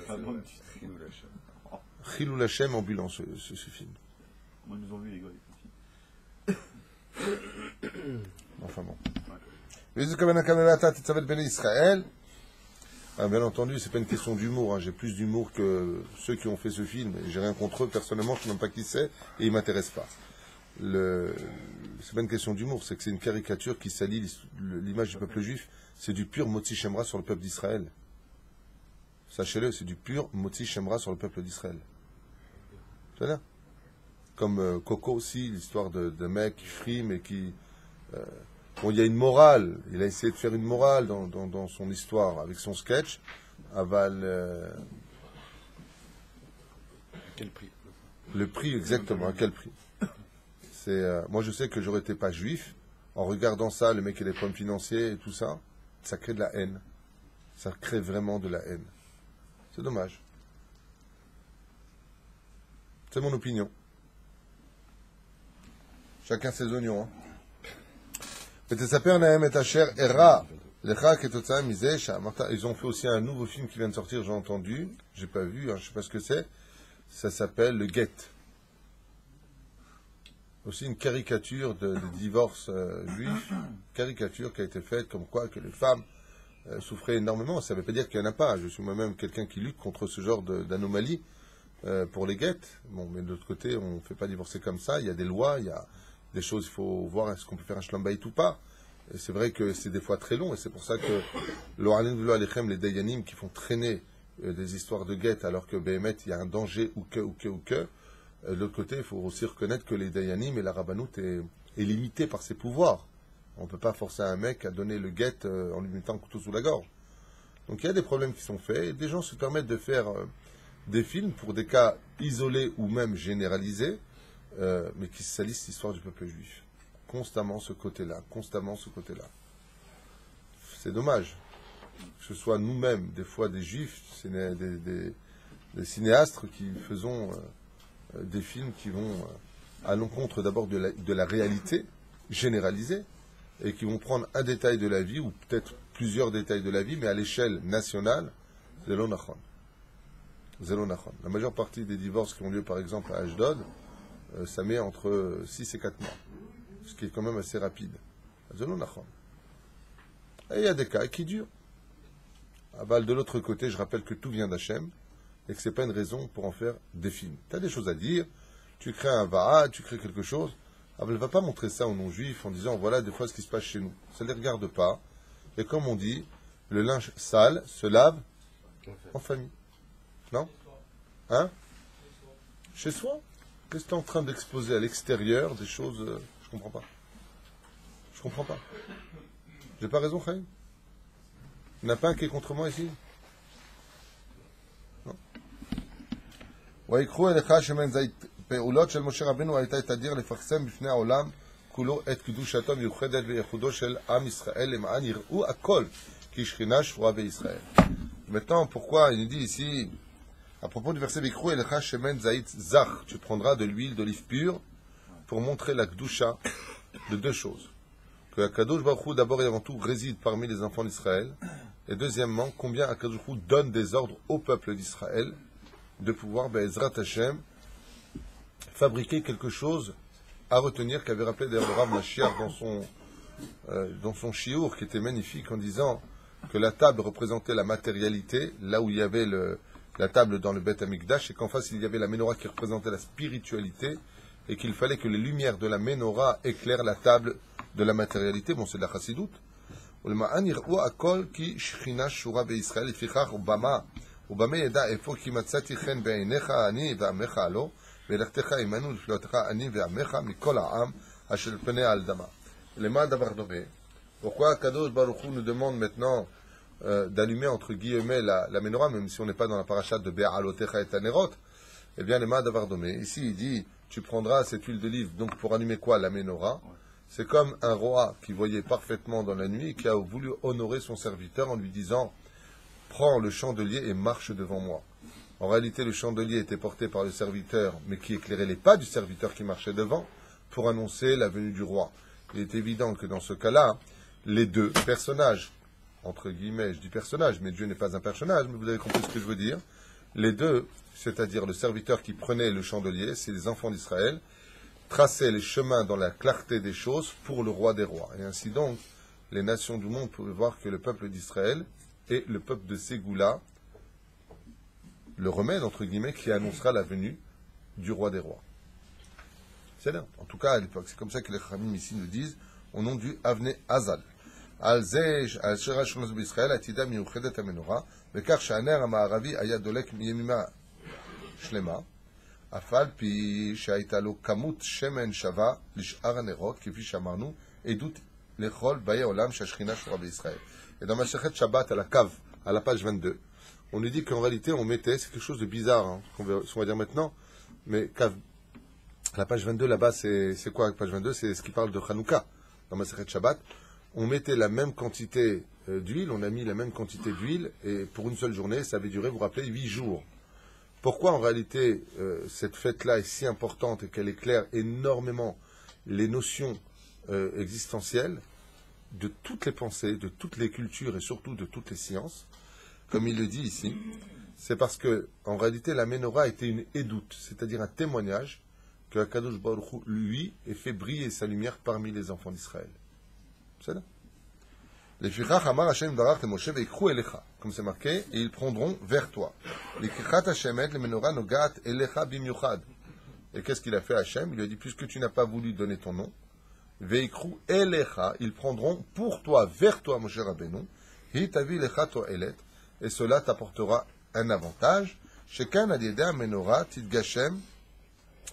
Chilul Hashem ambulant ce film. Moi, nous ont vu les gars. Enfin bon. Bien entendu, c'est pas une question d'humour. Hein. J'ai plus d'humour que ceux qui ont fait ce film. J'ai rien contre eux. Personnellement, je ne sais même pas qui c'est et ils m'intéressent pas. C'est pas une question d'humour. C'est que c'est une caricature qui salit l'image du peuple juif. C'est du pur Motzi Shemra sur le peuple d'Israël. Sachez-le, c'est du pur Motzi Shemra sur le peuple d'Israël. C'est là. Comme Coco aussi, l'histoire d'un mec qui frime et qui... bon, il y a une morale. Il a essayé de faire une morale dans son histoire avec son sketch. Aval... Quel prix? Le prix, exactement. À quel prix? Moi, je sais que j'aurais été pas juif. En regardant ça, le mec et les problèmes financiers et tout ça, ça crée de la haine. Ça crée vraiment de la haine. C'est dommage. C'est mon opinion. Chacun ses oignons. Hein. Ils ont fait aussi un nouveau film qui vient de sortir, j'ai entendu. J'ai pas vu, hein, je sais pas ce que c'est. Ça s'appelle Le Get. Aussi une caricature de divorce juif. Caricature qui a été faite comme quoi que les femmes souffraient énormément. Ça ne veut pas dire qu'il n'y en a pas. Je suis moi-même quelqu'un qui lutte contre ce genre d'anomalie pour les guettes. Bon, mais de l'autre côté, on ne fait pas divorcer comme ça. Il y a des lois, il y a des choses, il faut voir est-ce qu'on peut faire un shlam bayit ou pas. Et c'est vrai que c'est des fois très long, et c'est pour ça que les Dayanim qui font traîner des histoires de guettes alors que Béhémet, il y a un danger ou que. De l'autre côté, il faut aussi reconnaître que les Dayanim et la Rabbanout est limité par ses pouvoirs. On ne peut pas forcer un mec à donner le guet en lui mettant un couteau sous la gorge. Donc il y a des problèmes qui sont faits, et des gens se permettent de faire des films pour des cas isolés ou même généralisés, mais qui salissent l'histoire du peuple juif. Constamment ce côté-là. C'est dommage. Que ce soit nous-mêmes, des fois des juifs, des cinéastes qui faisons des films qui vont à l'encontre d'abord de la réalité généralisée, et qui vont prendre un détail de la vie, ou peut-être plusieurs détails de la vie, mais à l'échelle nationale, c'est l'onachon. La majeure partie des divorces qui ont lieu, par exemple, à Ashdod, ça met entre 6 et 4 mois. Ce qui est quand même assez rapide. Et il y a des cas qui durent. De l'autre côté, je rappelle que tout vient d'Hachem, et que ce n'est pas une raison pour en faire des films. Tu as des choses à dire, tu crées un va'a, tu crées quelque chose. Elle ne va pas montrer ça aux non-juifs en disant, voilà des fois ce qui se passe chez nous. Ça ne les regarde pas. Et comme on dit, le linge sale se lave en famille. Non? Hein? Chez soi? Qu'est-ce que tu es en train d'exposer à l'extérieur des choses... je comprends pas. J'ai pas raison, Chaim? Il n'y en a pas un qui est contre moi ici? Non? ויקחו אליך שמן זית פעולות של משה רבינו הייתה תדיר לפרסם בפני העולם כולו את קדושתו מיוחדת וייחודו של עם ישראל למען יראו הכל כי שכינה שפורה בישראל. Maintenant, pourquoi il nous dit ici, à propos du verset ויקחו אליך שמן זית זך, tu prendras de l'huile d'olive pure pour montrer la kedusha de deux choses. Que Akadosh Baruch Hu, d'abord et avant tout, réside parmi les enfants d'Israël, et deuxièmement, combien Akadosh Baruch Hu donne des ordres au peuple d'Israël de pouvoir, Be'ezrat Hashem, fabriquer quelque chose à retenir, qu'avait rappelé d'ailleurs le Rav Mashiach dans son shiur, qui était magnifique, en disant que la table représentait la matérialité, là où il y avait la table dans le Beth Amikdash, et qu'en face il y avait la menorah qui représentait la spiritualité, et qu'il fallait que les lumières de la menorah éclairent la table de la matérialité. Bon, c'est de la chassidoute. ולמען יראו הכל כי שכינה שורה בישראל, לפיכך ובמה ידע איפה כי מצאתי חן בעיניך אני ועמך הלא, ולכתך עמנו לפלאותך אני ועמך מכל העם אשר פני האדמה. למה הדבר דומה? Pourquoi Kadosh Baruch Hu nous demande maintenant d'allumer entre guillemets la menorah, même si on n'est pas dans la parashat de Be'alotecha et Tanerot? Eh bien, les mains d'Avardomé. Ici, il dit, tu prendras cette huile d'olive, donc pour allumer quoi? La menorah. C'est comme un roi qui voyait parfaitement dans la nuit et qui a voulu honorer son serviteur en lui disant, prends le chandelier et marche devant moi. En réalité, le chandelier était porté par le serviteur, mais qui éclairait les pas du serviteur qui marchait devant, pour annoncer la venue du roi. Il est évident que dans ce cas-là, les deux personnages, entre guillemets, je dis personnage, mais Dieu n'est pas un personnage, mais vous avez compris ce que je veux dire, les deux, c'est-à-dire le serviteur qui prenait le chandelier, c'est les enfants d'Israël, traçaient les chemins dans la clarté des choses pour le roi des rois. Et ainsi donc, les nations du monde pouvaient voir que le peuple d'Israël est le peuple de Ségoula, le remède, entre guillemets, qui annoncera la venue du roi des rois. C'est là. En tout cas, à l'époque, c'est comme ça que les Khamim ici nous disent, au nom du Avne Azal. Al-Zej, al-Shirash Shlosh B'Israël, Atida Miuchedet Amenora, Bekar Shaner Amaravi Ayadolek Miyemima Shlema, Afal Pi Shaitalo Kamut Shemen Shava, Lishar Anerot, Kifi Shamarnu, Edut Lechol Baye Olam Shashchina Shura B'Israël. Et dans ma Shechet Shabbat, à la cave, à la page 22, on nous dit qu'en réalité, on mettait, c'est quelque chose de bizarre, hein, ce qu'on va dire maintenant, mais cave. La page 22, là-bas, c'est quoi la page 22? C'est ce qui parle de Hanouka. Dans ma Masechet Shabbat, on mettait la même quantité d'huile, on a mis la même quantité d'huile, et pour une seule journée, ça avait duré, vous vous rappelez, 8 jours. Pourquoi, en réalité, cette fête-là est si importante et qu'elle éclaire énormément les notions existentielles de toutes les pensées, de toutes les cultures et surtout de toutes les sciences, comme il le dit ici, c'est parce que, en réalité, la Ménorah était une édoute, c'est-à-dire un témoignage que Akadosh Baruch Hu, lui, ait fait briller sa lumière parmi les enfants d'Israël. C'est là. Lefichach amar Hashem barach le Moshe veikru elecha, comme c'est marqué, et ils prendront vers toi. Lekichat Hashemet le menorah nogat elecha bimyuchad. Et qu'est-ce qu'il a fait Hashem? Il lui a dit, puisque tu n'as pas voulu donner ton nom, veikru elecha, ils prendront pour toi, vers toi, Moshe Rabbeinu, hi tavi lecha to'elet, et cela t'apportera un avantage. Shekan ad yedei menorah tidgashem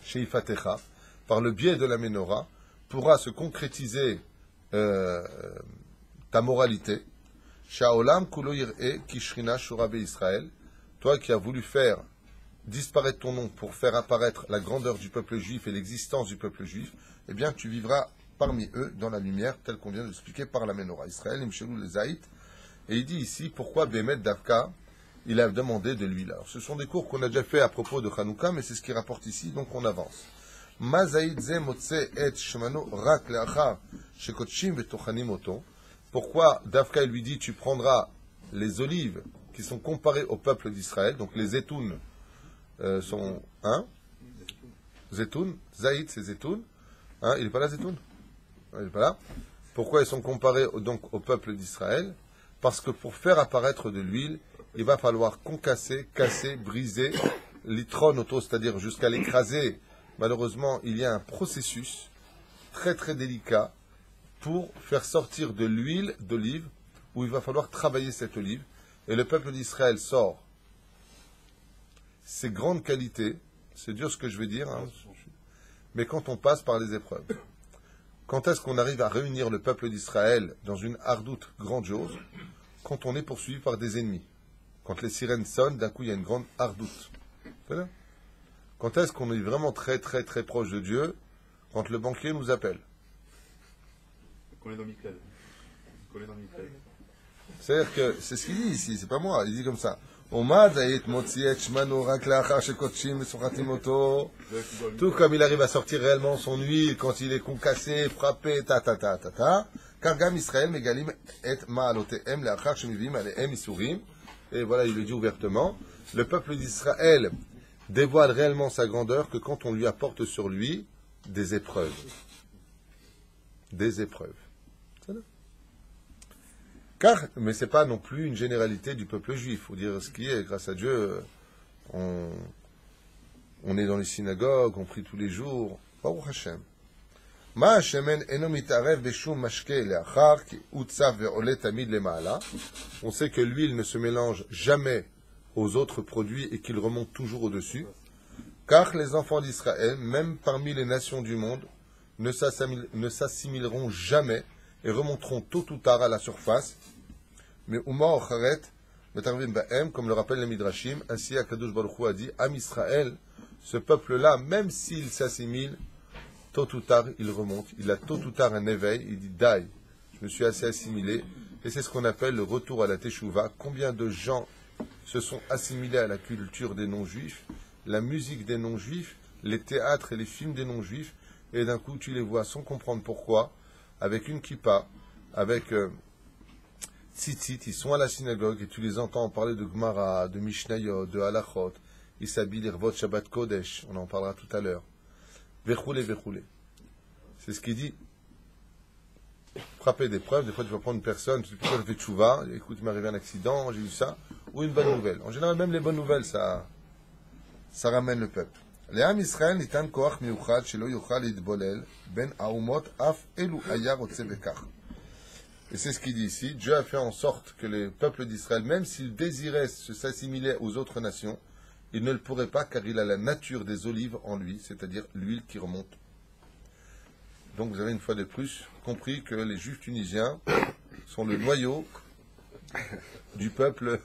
Sheifatecha, par le biais de la Ménorah, pourra se concrétiser ta moralité. Shaolam kulo yir'e kishrina shura be'Israël, toi qui as voulu faire disparaître ton nom pour faire apparaître la grandeur du peuple juif et l'existence du peuple juif, eh bien tu vivras parmi eux dans la lumière, telle qu'on vient de l'expliquer par la Ménorah. Israël, Imshelou les Zaït. Et il dit ici pourquoi Bémet Davka il a demandé de l'huile. Alors, ce sont des cours qu'on a déjà fait à propos de Hanouka, mais c'est ce qu'il rapporte ici, donc on avance. Pourquoi Davka lui dit tu prendras les olives qui sont comparées au peuple d'Israël, donc les zétounes sont zétoun, zaïd c'est zétoun, il n'est pas là zétoun, il n'est pas là. Pourquoi ils sont comparés donc au peuple d'Israël? Parce que pour faire apparaître de l'huile, il va falloir concasser, casser, briser l'itron auto, c'est-à-dire jusqu'à l'écraser. Malheureusement, il y a un processus très très délicat pour faire sortir de l'huile d'olive, où il va falloir travailler cette olive. Et le peuple d'Israël sort ses grandes qualités, c'est dur ce que je veux dire, hein, mais quand on passe par les épreuves. Quand est-ce qu'on arrive à réunir le peuple d'Israël dans une hardoute grandiose? Quand on est poursuivi par des ennemis. Quand les sirènes sonnent, d'un coup, il y a une grande hardoute. Voilà. Quand est-ce qu'on est vraiment très, très, très proche de Dieu? Quand le banquier nous appelle. Qu'on est dans Michael. C'est-à-dire que, c'est ce qu'il dit ici, c'est pas moi, il dit comme ça. Tout comme il arrive à sortir réellement son huile quand il est concassé, frappé, car Gam Israël megalim et ma'alotehem le'achar shemivim alehem isurim. Et voilà, il le dit ouvertement. Le peuple d'Israël dévoile réellement sa grandeur que quand on lui apporte sur lui des épreuves. Des épreuves. Car, mais ce n'est pas non plus une généralité du peuple juif. Il faut dire ce qui est, grâce à Dieu, on est dans les synagogues, on prie tous les jours. Baruch Hashem. On sait que l'huile ne se mélange jamais aux autres produits et qu'il remonte toujours au-dessus. Car les enfants d'Israël, même parmi les nations du monde, ne s'assimileront jamais et remonteront tôt ou tard à la surface. Mais Uma Ocharet, Metarvim Ba'em, comme le rappellent les Midrashim, ainsi Akadosh Baruch Hu a dit, Am Israël, ce peuple-là, même s'il s'assimile, tôt ou tard, il remonte. Il a tôt ou tard un éveil, il dit, Dai, je me suis assez assimilé. Et c'est ce qu'on appelle le retour à la Teshuvah. Combien de gens se sont assimilés à la culture des non-juifs, la musique des non-juifs, les théâtres et les films des non-juifs, et d'un coup tu les vois sans comprendre pourquoi, avec une kippa, avec tzitzit, ils sont à la synagogue et tu les entends parler de Gemara, de Mishnayot, de Halachot, ils s'habillent l'Irvot Shabbat Kodesh, on en parlera tout à l'heure. Vechoulé, vechoulé. C'est ce qu'il dit. Frapper des preuves, des fois tu vas prendre une personne, tu dis pourquoi tu fais tchouva, écoute, il m'est arrivé un accident, j'ai eu ça, ou une bonne nouvelle. En général, même les bonnes nouvelles, ça ramène le peuple. Léam Israël nitan koach miuchad shelo yochal idbolel ben aumot af elu aya rotze bekach. Et c'est ce qu'il dit ici. Dieu a fait en sorte que les peuples d'Israël, même s'ils désiraient s'assimiler aux autres nations, ils ne le pourraient pas car il a la nature des olives en lui, c'est-à-dire l'huile qui remonte. Donc vous avez une fois de plus compris que les Juifs tunisiens sont le noyau du peuple.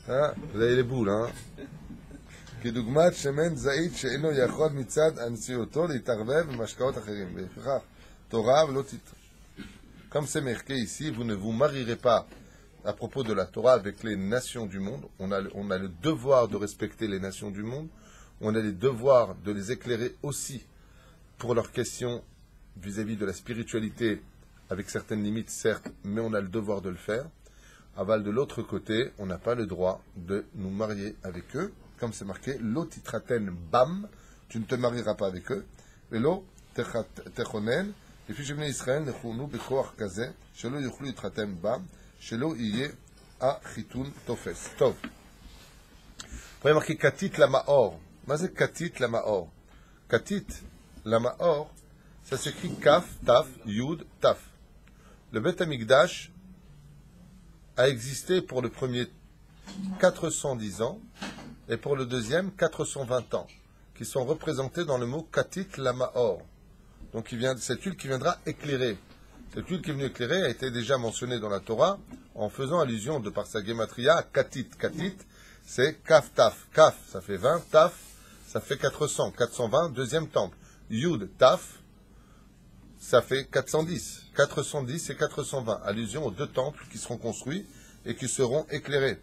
Hein, vous avez les boules, hein? כדוגמת שמן זית שאינו יכול מצד הנשיאותו להתערבב במשקאות אחרים. ולפיכך, תורה ולא תתר. Comme c'est marqué ici, vous ne vous marierez pas à propos de la Torah avec les nations du monde. On a le devoir de respecter les nations du monde. On a le devoir de les éclairer aussi pour leurs questions vis-à-vis de la spiritualité, avec certaines limites, certes, mais on a le devoir de le faire. Aval, de l'autre côté, on n'a pas le droit de nous marier avec eux. Comme c'est marqué, lo titraten bam, tu ne te marieras pas avec eux. Et lo techonen, et puis je venais Israël, nechounou bekoach kaze, shelo yochlu titraten bam, shelo iye a chitoun tofes. Tov. Vous voyez marqué katit la maor. Mais c'est katit la maor. Katit la maor, ça s'écrit kaf, taf, yud, taf. Le Beth Amikdash a existé pour le premier 410 ans et pour le deuxième 420 ans, qui sont représentés dans le mot katit la maor. Donc cette huile qui viendra éclairer. Cette huile qui est venue éclairer a été déjà mentionnée dans la Torah en faisant allusion de par sa gematria à katit. Katit, c'est kaf taf. Kaf, ça fait 20, taf, ça fait 400. 420, deuxième temple. Yud, taf, ça fait 410. 410 et 420. Allusion aux deux temples qui seront construits et qui seront éclairés.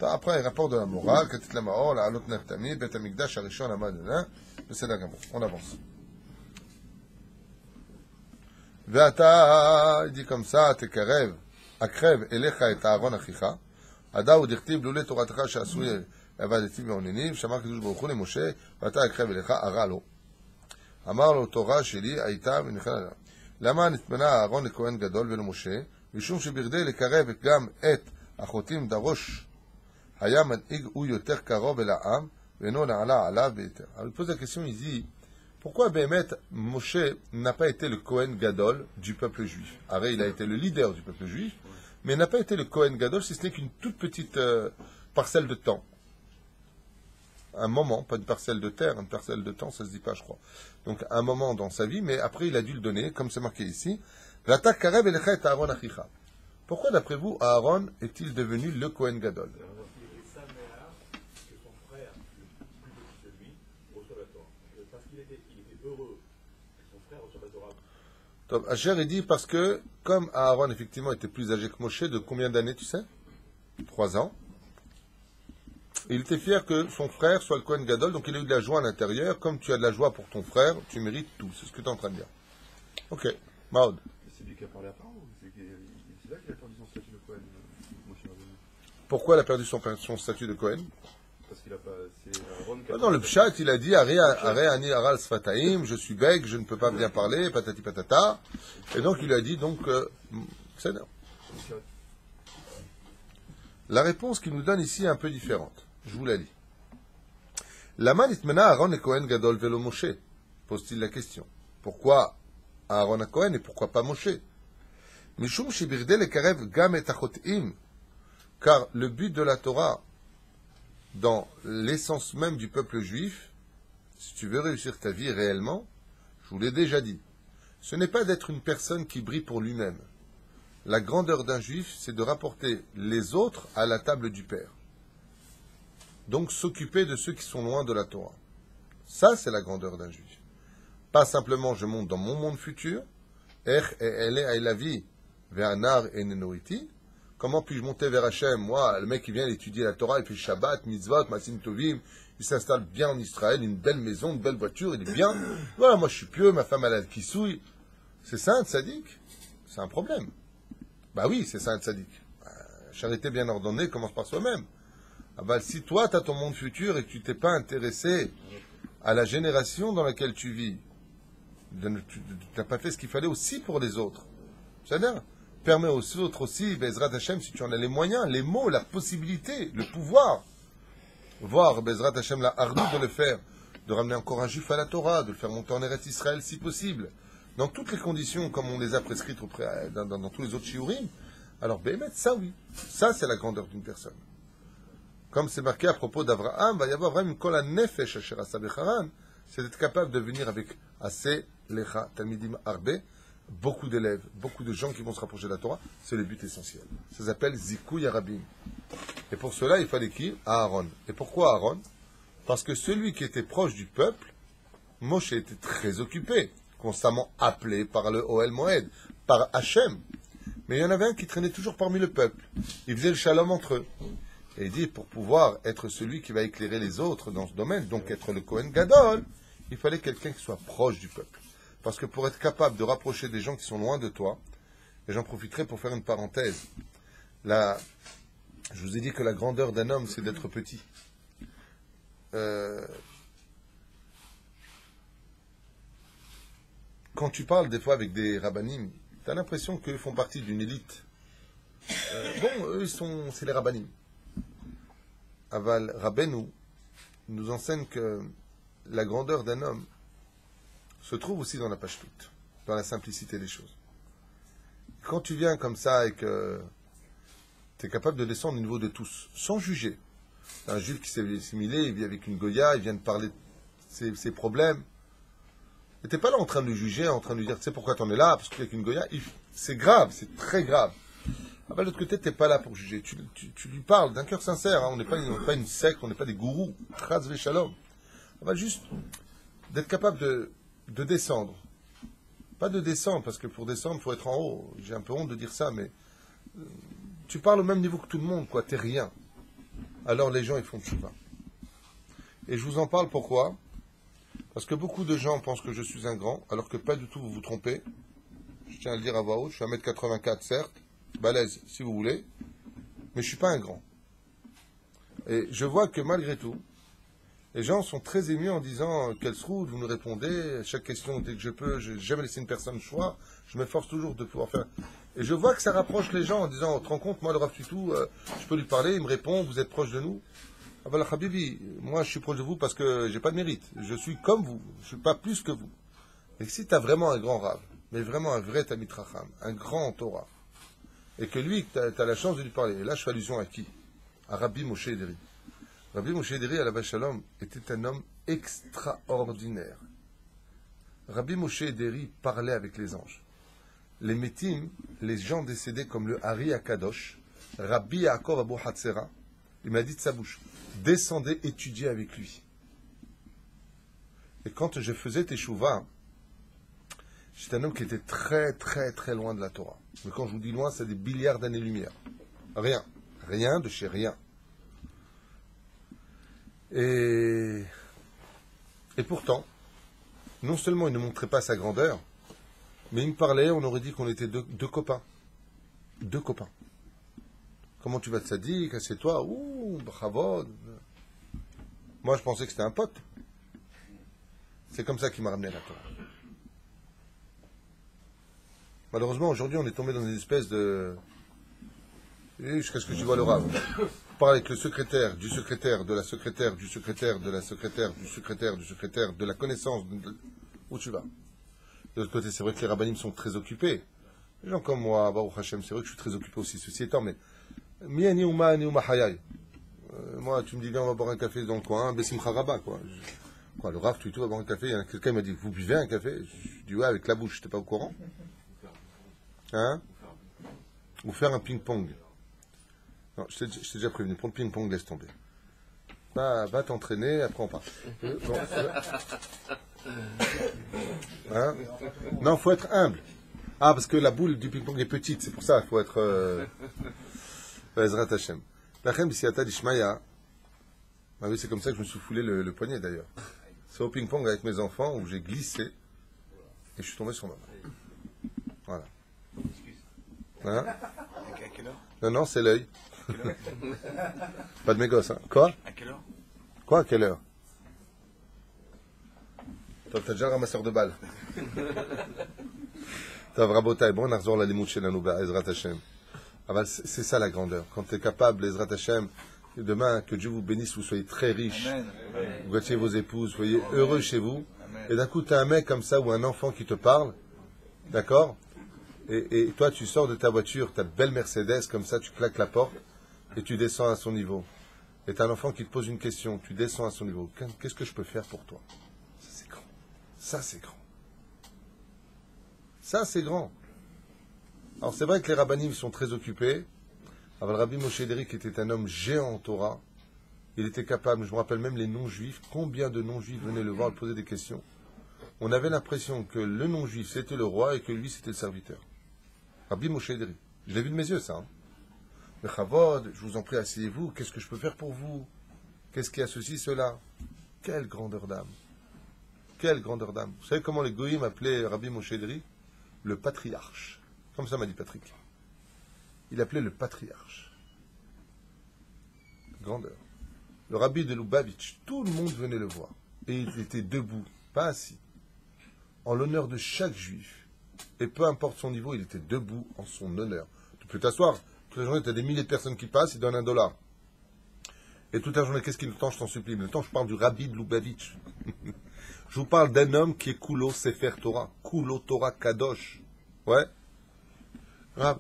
Après, il rapporte de la morale, Katit la Maor, la Alot Neftami, Bet Amikdash, Arishon, Amadena, c'est la gamme. On avance. Veata, il dit comme ça, Tekarev, Akrev, Elecha et Aaron Achicha, Ada ou Dirtib, Lule Toratcha, Shasouye, Avadeti Beoninim, Shamar Kedush Baruch Hu, Moshe, Veata Akrev Elecha, Aralo. Amar lo Torah Sheli, Aïta, Venichanala. Lama nitmena Aaron le Kohen Gadol velo Moshe, Mishum Shebirde le Karev gam et Achotim Darosh, alors il pose la question, il dit, pourquoi Béhémet Moshe n'a pas été le Kohen Gadol du peuple juif? Arrête, il a été le leader du peuple juif, mais n'a pas été le Kohen Gadol, si ce n'est qu'une toute petite parcelle de temps. Un moment, pas une parcelle de terre, une parcelle de temps, ça se dit pas, je crois. Donc un moment dans sa vie, mais après il a dû le donner, comme c'est marqué ici. Pourquoi, d'après vous, Aaron est-il devenu le Kohen Gadol? Donc, Asher, il dit parce que, comme Aaron, effectivement, était plus âgé que Moshe, de combien d'années, tu sais? 3 ans. Il était fier que son frère soit le Kohen Gadol, donc il a eu de la joie à l'intérieur. Comme tu as de la joie pour ton frère, tu mérites tout. C'est ce que tu es en train de dire. Ok. Maud. C'est lui qui a parlé à part ou c'est là qu'il a perdu son statut de Kohen, Moshe Rabbeinu? Pourquoi il a perdu son statut de Kohen? Parce qu'il a pas. C'est Aaron qui a. Non, le Pshat, il a dit Aré ani aral sfataim, je suis bègue, je ne peux pas bien parler, patati patata. Et donc il a dit c'est non. La réponse qu'il nous donne ici est un peu différente. Je vous la lis. Lama nitmena Aaron et Kohen Gadol velo Moshe, pose-t-il la question. Pourquoi Aaron et Kohen et pourquoi pas Moshe? Mishum shibirde lekarev gam et achotim, car le but de la Torah, dans l'essence même du peuple juif, si tu veux réussir ta vie réellement, je vous l'ai déjà dit, ce n'est pas d'être une personne qui brille pour lui-même. La grandeur d'un juif, c'est de rapporter les autres à la table du Père. Donc s'occuper de ceux qui sont loin de la Torah. Ça, c'est la grandeur d'un juif. Pas simplement je monte dans mon monde futur, comment puis-je monter vers Hachem? Moi, le mec qui vient étudier la Torah, il fait Shabbat, Mitzvot, Masim Tovim, il s'installe bien en Israël, une belle maison, une belle voiture, il est bien. Voilà, moi je suis pieux, ma femme elle a le kissouille. C'est ça un tzaddik? C'est un problème. Bah oui, c'est ça un tzaddik. Charité bien ordonnée commence par soi-même. Ah bah, si toi tu as ton monde futur et que tu t'es pas intéressé à la génération dans laquelle tu vis, tu n'as pas fait ce qu'il fallait aussi pour les autres. C'est-à-dire, permet aux autres aussi, Bezrat Hashem, si tu en as les moyens, les mots, la possibilité, le pouvoir, voir Bezrat Hashem la hardi de le faire, de ramener encore un juif à la Torah, de le faire monter en Eretz Israël si possible, dans toutes les conditions comme on les a prescrites dans tous les autres shiurim. Alors, Béhémet, ça oui, ça c'est la grandeur d'une personne. Comme c'est marqué à propos d'Abraham, va y avoir vraiment une kol nefesh asher asa becharan, c'est d'être capable de venir avec assez lecha talmidim arbe, beaucoup d'élèves, beaucoup de gens qui vont se rapprocher de la Torah, c'est le but essentiel. Ça s'appelle Zikouy Arabim. Et pour cela, il fallait qui? Aaron. Et pourquoi Aaron? Parce que celui qui était proche du peuple, Moshe était très occupé, constamment appelé par le Ohel Moed, par Hachem. Mais il y en avait un qui traînait toujours parmi le peuple. Il faisait le shalom entre eux. Et il dit, pour pouvoir être celui qui va éclairer les autres dans ce domaine, donc être le Kohen Gadol, il fallait quelqu'un qui soit proche du peuple. Parce que pour être capable de rapprocher des gens qui sont loin de toi, et j'en profiterai pour faire une parenthèse, là, je vous ai dit que la grandeur d'un homme, c'est d'être petit. Quand tu parles des fois avec des rabbanim, tu as l'impression qu'eux font partie d'une élite. Eux, c'est les rabbanim. Aval Rabbeinu nous enseigne que la grandeur d'un homme se trouve aussi dans la pashtout, dans la simplicité des choses. Quand tu viens comme ça et que tu es capable de descendre au niveau de tous, sans juger. Un juif qui s'est assimilé, il vit avec une goya, il vient de parler de ses problèmes. Et tu n'es pas là en train de le juger, en train de lui dire, tu sais pourquoi tu en es là, parce qu'il avec une goya, c'est grave, c'est très grave. Ah ben, de l'autre côté, tu n'es pas là pour juger. Tu lui parles d'un cœur sincère. Hein. On n'est pas une secte, on n'est pas des gourous. Chaz v'shalom. On va juste d'être capable de descendre. Pas de descendre, parce que pour descendre, il faut être en haut. J'ai un peu honte de dire ça, mais tu parles au même niveau que tout le monde, quoi. T'es rien. Alors les gens, ils font tchouva. Et je vous en parle pourquoi? Parce que beaucoup de gens pensent que je suis un grand, alors que pas du tout, vous vous trompez. Je tiens à le dire à voix haute. Je suis 1m84, certes. Balèze, si vous voulez, mais je ne suis pas un grand. Et je vois que malgré tout, les gens sont très émus en disant quelle route vous me répondez, à chaque question dès que je peux, je n'ai jamais laissé une personne le choix, je m'efforce toujours de pouvoir faire. Et je vois que ça rapproche les gens en disant, tu te rends compte, moi le Rav Tutu, je peux lui parler, il me répond, vous êtes proche de nous. Ah ben, Habibi, moi je suis proche de vous parce que j'ai pas de mérite, je suis comme vous, je ne suis pas plus que vous. Et si tu as vraiment un grand Rav, mais vraiment un vrai Tamid Racham, un grand Torah, et que lui, tu as la chance de lui parler. Et là, je fais allusion à qui? À Rabbi Moshe Ederi. Rabbi Moshe Ederi, à la Shalom, était un homme extraordinaire. Rabbi Moshe Ederi parlait avec les anges. Les métim, les gens décédés comme le Hari Akadosh, Rabbi Yaakov Abu Hatzera, il m'a dit de sa bouche, descendez étudier avec lui. Et quand je faisais Teshuvah, j'étais un homme qui était très, très, très loin de la Torah. Mais quand je vous dis loin, c'est des milliards d'années-lumière. Rien. Rien de chez rien. Et pourtant, non seulement il ne montrait pas sa grandeur, mais il me parlait, on aurait dit qu'on était deux copains. Deux copains. Comment tu vas, tzaddik? Assieds-toi. Ouh, bravo. Moi, je pensais que c'était un pote. C'est comme ça qu'il m'a ramené à la Torah. Malheureusement, aujourd'hui, on est tombé dans une espèce de... Jusqu'à ce que tu vois le Rav. Parle avec le secrétaire, du secrétaire, de la secrétaire, du secrétaire, de la secrétaire, du secrétaire, du secrétaire, de la connaissance. Où tu vas? De l'autre côté, c'est vrai que les rabbinim sont très occupés. Les gens comme moi, Baruch Hashem, c'est vrai que je suis très occupé aussi, ceci étant, mais... Miani Uma Hayai. Moi, tu me dis, viens, on va boire un café dans le coin, Bessimcha Rabba, quoi. Quoi, le Rav, tu vas boire un café? Il y a quelqu'un qui m'a dit, vous buvez un café? Je dis, ouais, avec la bouche, t'es pas au courant? Hein? Ou faire un ping-pong. Non, je t'ai déjà prévenu, pour le ping-pong, laisse tomber. Va t'entraîner, après on part. Bon, hein? Non, il faut être humble. Ah, parce que la boule du ping-pong est petite, c'est pour ça, il faut être... Ezrat Hashem. Lachem, B'siyata d'Ishmaïa. Ah oui, c'est comme ça que je me suis foulé le poignet, d'ailleurs. C'est au ping-pong avec mes enfants où j'ai glissé et je suis tombé sur ma main. Voilà. Hein? À quelle heure? Non, c'est l'œil. Pas de mes gosses, hein. Quoi? À quelle heure? Quoi, à quelle heure? Toi, t'as déjà le ramasseur de balles. T'as Vrabotaï, bon, on a reçu la limout chez Nanouba, Ezrat Hashem. C'est ça la grandeur. Quand tu es capable, Ezrat Hashem, demain, que Dieu vous bénisse, vous soyez très riches, vous gâtiez vos épouses, soyez heureux chez vous, et d'un coup, tu as un mec comme ça ou un enfant qui te parle, d'accord? Et toi, tu sors de ta voiture, ta belle Mercedes, comme ça, tu claques la porte, et tu descends à son niveau. Et tu as un enfant qui te pose une question, tu descends à son niveau. Qu'est-ce que je peux faire pour toi? Ça, c'est grand. Ça, c'est grand. Ça, c'est grand. Alors, c'est vrai que les rabbinim sont très occupés. Alors, le Rabbi Moshe Ederi, qui était un homme géant en Torah, il était capable, je me rappelle même les non-juifs, combien de non-juifs venaient le voir, le poser des questions. On avait l'impression que le non-juif, c'était le roi et que lui, c'était le serviteur. Rabbi Moshe Ederi. Je l'ai vu de mes yeux, ça. Hein. Mais Chavod, je vous en prie, asseyez-vous. Qu'est-ce que je peux faire pour vous? Qu'est-ce qu'il y a ceci, cela? Quelle grandeur d'âme. Quelle grandeur d'âme. Vous savez comment les goïms appelaient Rabbi Moshe Ederi? Le patriarche. Comme ça m'a dit Patrick. Il appelait le patriarche. Grandeur. Le rabbi de Lubavitch, tout le monde venait le voir. Et il était debout, pas assis, en l'honneur de chaque juif. Et peu importe son niveau, il était debout en son honneur. Tu peux t'asseoir. Toute la journée, tu as des milliers de personnes qui passent, ils donnent $1. Et toute la journée, qu'est-ce qu'il entend, je t'en supplie? Mais le temps, je parle du rabbi de Lubavitch. Je vous parle d'un homme qui est Kulo Sefer Torah. Kulo Torah Kadosh. Ouais. Rav,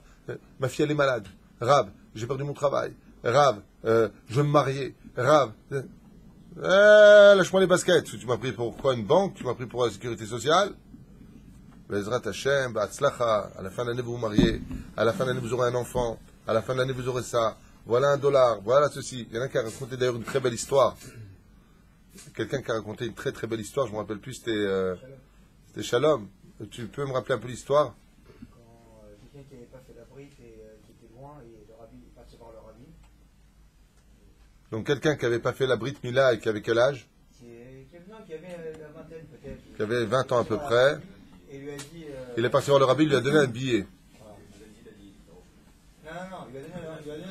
ma fille elle est malade. Rav, j'ai perdu mon travail. Rav, je veux me marier. Rav, lâche-moi les baskets. Tu m'as pris pour quoi? Une banque? Tu m'as pris pour la sécurité sociale? Bezrat Hashem, Ba'atzlacha. À la fin de l'année vous vous mariez. À la fin de l'année vous aurez un enfant. À la fin de l'année vous aurez ça. Voilà $1. Voilà ceci. Il y en a qui a raconté d'ailleurs une très belle histoire. Quelqu'un qui a raconté une très très belle histoire. Je ne me rappelle plus. C'était Shalom. Tu peux me rappeler un peu l'histoire? Quelqu'un qui n'avait pas fait la brite et qui était loin, et le rabbi est passé voir le rabbi. Donc quelqu'un qui n'avait pas fait la Brit Mila et qui avait quel âge? Qui avait la vingtaine peut-être. Qui avait 20 ans à peu près. Et lui a dit... Il est parti voir le rabbi, il lui a donné un billet. Non,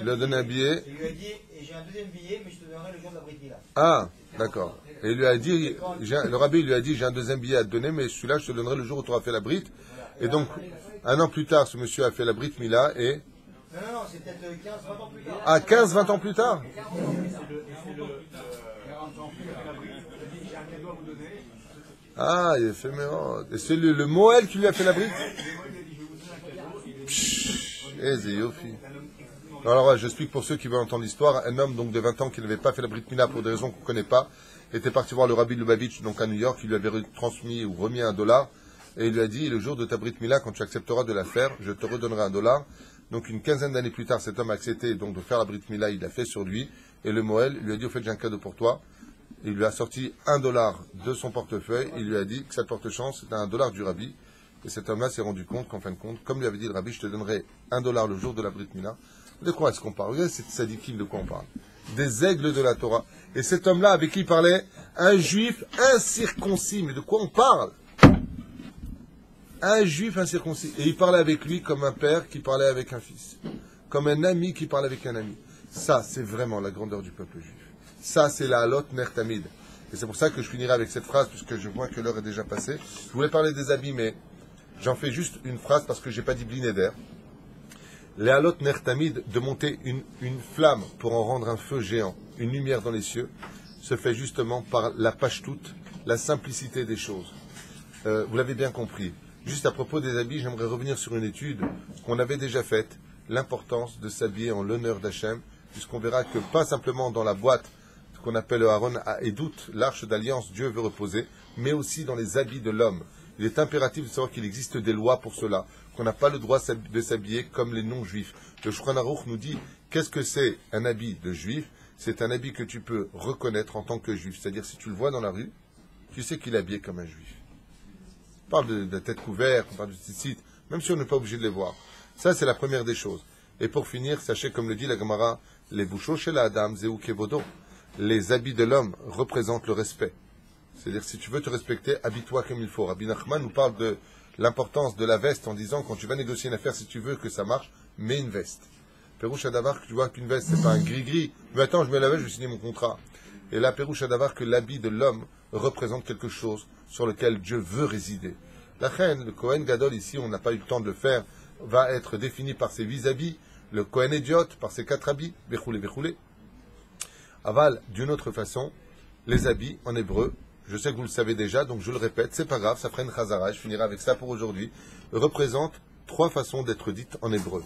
il lui a donné un billet. Il lui a dit, et j'ai un deuxième billet, mais je te donnerai le jour de la Brit Mila. Ah, d'accord. Et il lui a dit, le rabbi lui a dit, j'ai un deuxième billet à te donner, mais celui-là, je te donnerai le jour où tu auras fait la Brit. Et donc, un an plus tard, ce monsieur a fait la Brit Mila et... Non, c'est peut-être 15-20 ans plus tard. Ah, 15-20 ans plus tard? Ah, il a fait méron. Et c'est le Moël qui lui a fait la Brit? Alors, j'explique pour ceux qui veulent entendre l'histoire. Un homme donc de 20 ans qui n'avait pas fait la Brit Mila pour des raisons qu'on ne connaît pas, était parti voir le rabbi de Lubavitch, donc à New York, il lui avait transmis ou remis $1. Et il lui a dit, le jour de ta Brit Mila, quand tu accepteras de la faire, je te redonnerai $1. Donc une quinzaine d'années plus tard, cet homme a accepté donc de faire la Brit Mila, il l'a fait sur lui. Et le Moël lui a dit, au fait, j'ai un cadeau pour toi. Il lui a sorti $1 de son portefeuille. Il lui a dit que ça porte chance, c'était $1 du rabbi. Et cet homme-là s'est rendu compte qu'en fin de compte, comme lui avait dit le rabbi, je te donnerai $1 le jour de la Brit Mila. De quoi est-ce qu'on parle? Regardez cette sadikim de quoi on parle. Des aigles de la Torah. Et cet homme-là, avec qui il parlait, un juif incirconcis. Mais de quoi on parle? Un juif incirconcis. Et il parlait avec lui comme un père qui parlait avec un fils. Comme un ami qui parle avec un ami. Ça, c'est vraiment la grandeur du peuple juif. Ça, c'est la halot ner tamid. Et c'est pour ça que je finirai avec cette phrase, puisque je vois que l'heure est déjà passée. Je voulais parler des habits, mais j'en fais juste une phrase parce que j'ai pas dit blinéder. Les halot ner tamid, de monter une flamme pour en rendre un feu géant, une lumière dans les cieux, se fait justement par la pashtout, la simplicité des choses. Vous l'avez bien compris. Juste à propos des habits, j'aimerais revenir sur une étude qu'on avait déjà faite, l'importance de s'habiller en l'honneur d'Hachem, puisqu'on verra que pas simplement dans la boîte, ce qu'on appelle le Aaron à Edout, l'arche d'alliance, Dieu veut reposer, mais aussi dans les habits de l'homme. Il est impératif de savoir qu'il existe des lois pour cela, qu'on n'a pas le droit de s'habiller comme les non-juifs. Le Shulchan Aruch nous dit, qu'est-ce que c'est un habit de juif? C'est un habit que tu peux reconnaître en tant que juif. C'est-à-dire, si tu le vois dans la rue, tu sais qu'il est habillé comme un juif. On parle de la tête couverte, on parle de tzitzit, même si on n'est pas obligé de les voir. Ça, c'est la première des choses. Et pour finir, sachez, comme le dit la Gemara, les bouchos chez la Adam, zéou kevodo. Les habits de l'homme représentent le respect. C'est-à-dire, si tu veux te respecter, habille-toi comme il faut. Rabbi Nachman nous parle de l'importance de la veste en disant, quand tu vas négocier une affaire, si tu veux que ça marche, mets une veste. Pérouche Adavar, tu vois qu'une veste, c'est pas un gris-gris. Mais attends, je mets la veste, je vais signer mon contrat. Et là, Pérouche Adavar, que l'habit de l'homme représente quelque chose sur lequel Dieu veut résider. La reine, le Kohen Gadol, ici, on n'a pas eu le temps de le faire, va être défini par ses 8 habits. Le Kohen Idiot, par ses 4 habits. Bechoulé, bechoulé. Aval, d'une autre façon, les habits en hébreu, je sais que vous le savez déjà, donc je le répète, c'est pas grave, ça fera une chazara, je finirai avec ça pour aujourd'hui, représentent 3 façons d'être dites en hébreu.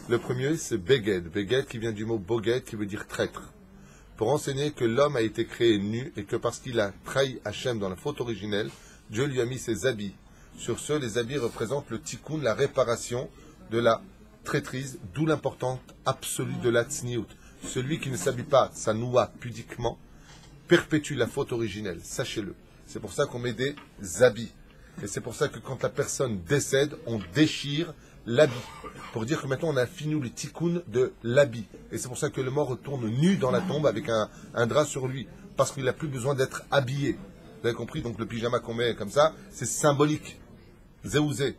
Le premier, c'est beged, beged qui vient du mot boged, qui veut dire traître, pour enseigner que l'homme a été créé nu et que parce qu'il a trahi Hachem dans la faute originelle, Dieu lui a mis ses habits. Sur ce, les habits représentent le tikkun, la réparation de la traîtrise, d'où l'importance absolue de la tzniout. Celui qui ne s'habille pas, sa noua pudiquement, perpétue la faute originelle, sachez-le. C'est pour ça qu'on met des habits. Et c'est pour ça que quand la personne décède, on déchire l'habit. Pour dire que maintenant on a fini le tikkun de l'habit. Et c'est pour ça que le mort retourne nu dans la tombe avec un drap sur lui. Parce qu'il n'a plus besoin d'être habillé. Vous avez compris? Donc le pyjama qu'on met comme ça, c'est symbolique. Zéouzé.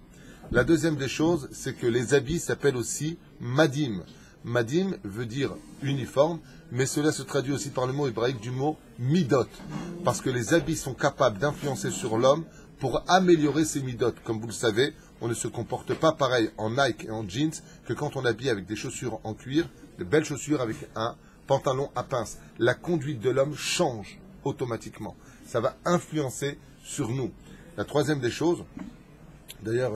La deuxième des choses, c'est que les habits s'appellent aussi madim. Madim veut dire uniforme, mais cela se traduit aussi par le mot hébraïque du mot midot. Parce que les habits sont capables d'influencer sur l'homme pour améliorer ses midot. Comme vous le savez, on ne se comporte pas pareil en Nike et en jeans que quand on habille avec des chaussures en cuir, de belles chaussures avec un pantalon à pince. La conduite de l'homme change automatiquement. Ça va influencer sur nous. La troisième des choses, d'ailleurs,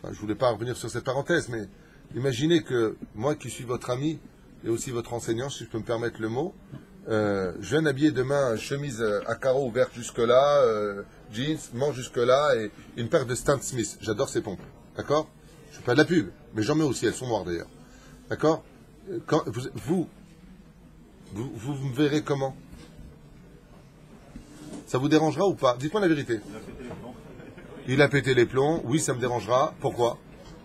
je ne voulais pas revenir sur cette parenthèse, mais imaginez que moi qui suis votre ami et aussi votre enseignant, si je peux me permettre le mot, je viens d'habiller demain chemise à carreaux ouverte jusque-là, jeans, manche jusque-là et une paire de Stan Smith. J'adore ces pompes. D'accord? Je ne fais pas de la pub, mais j'en mets aussi, elles sont noires d'ailleurs. D'accord? Quand vous me verrez comment? Ça vous dérangera ou pas? Dites-moi la vérité. Il a pété les plombs, oui, ça me dérangera. Pourquoi?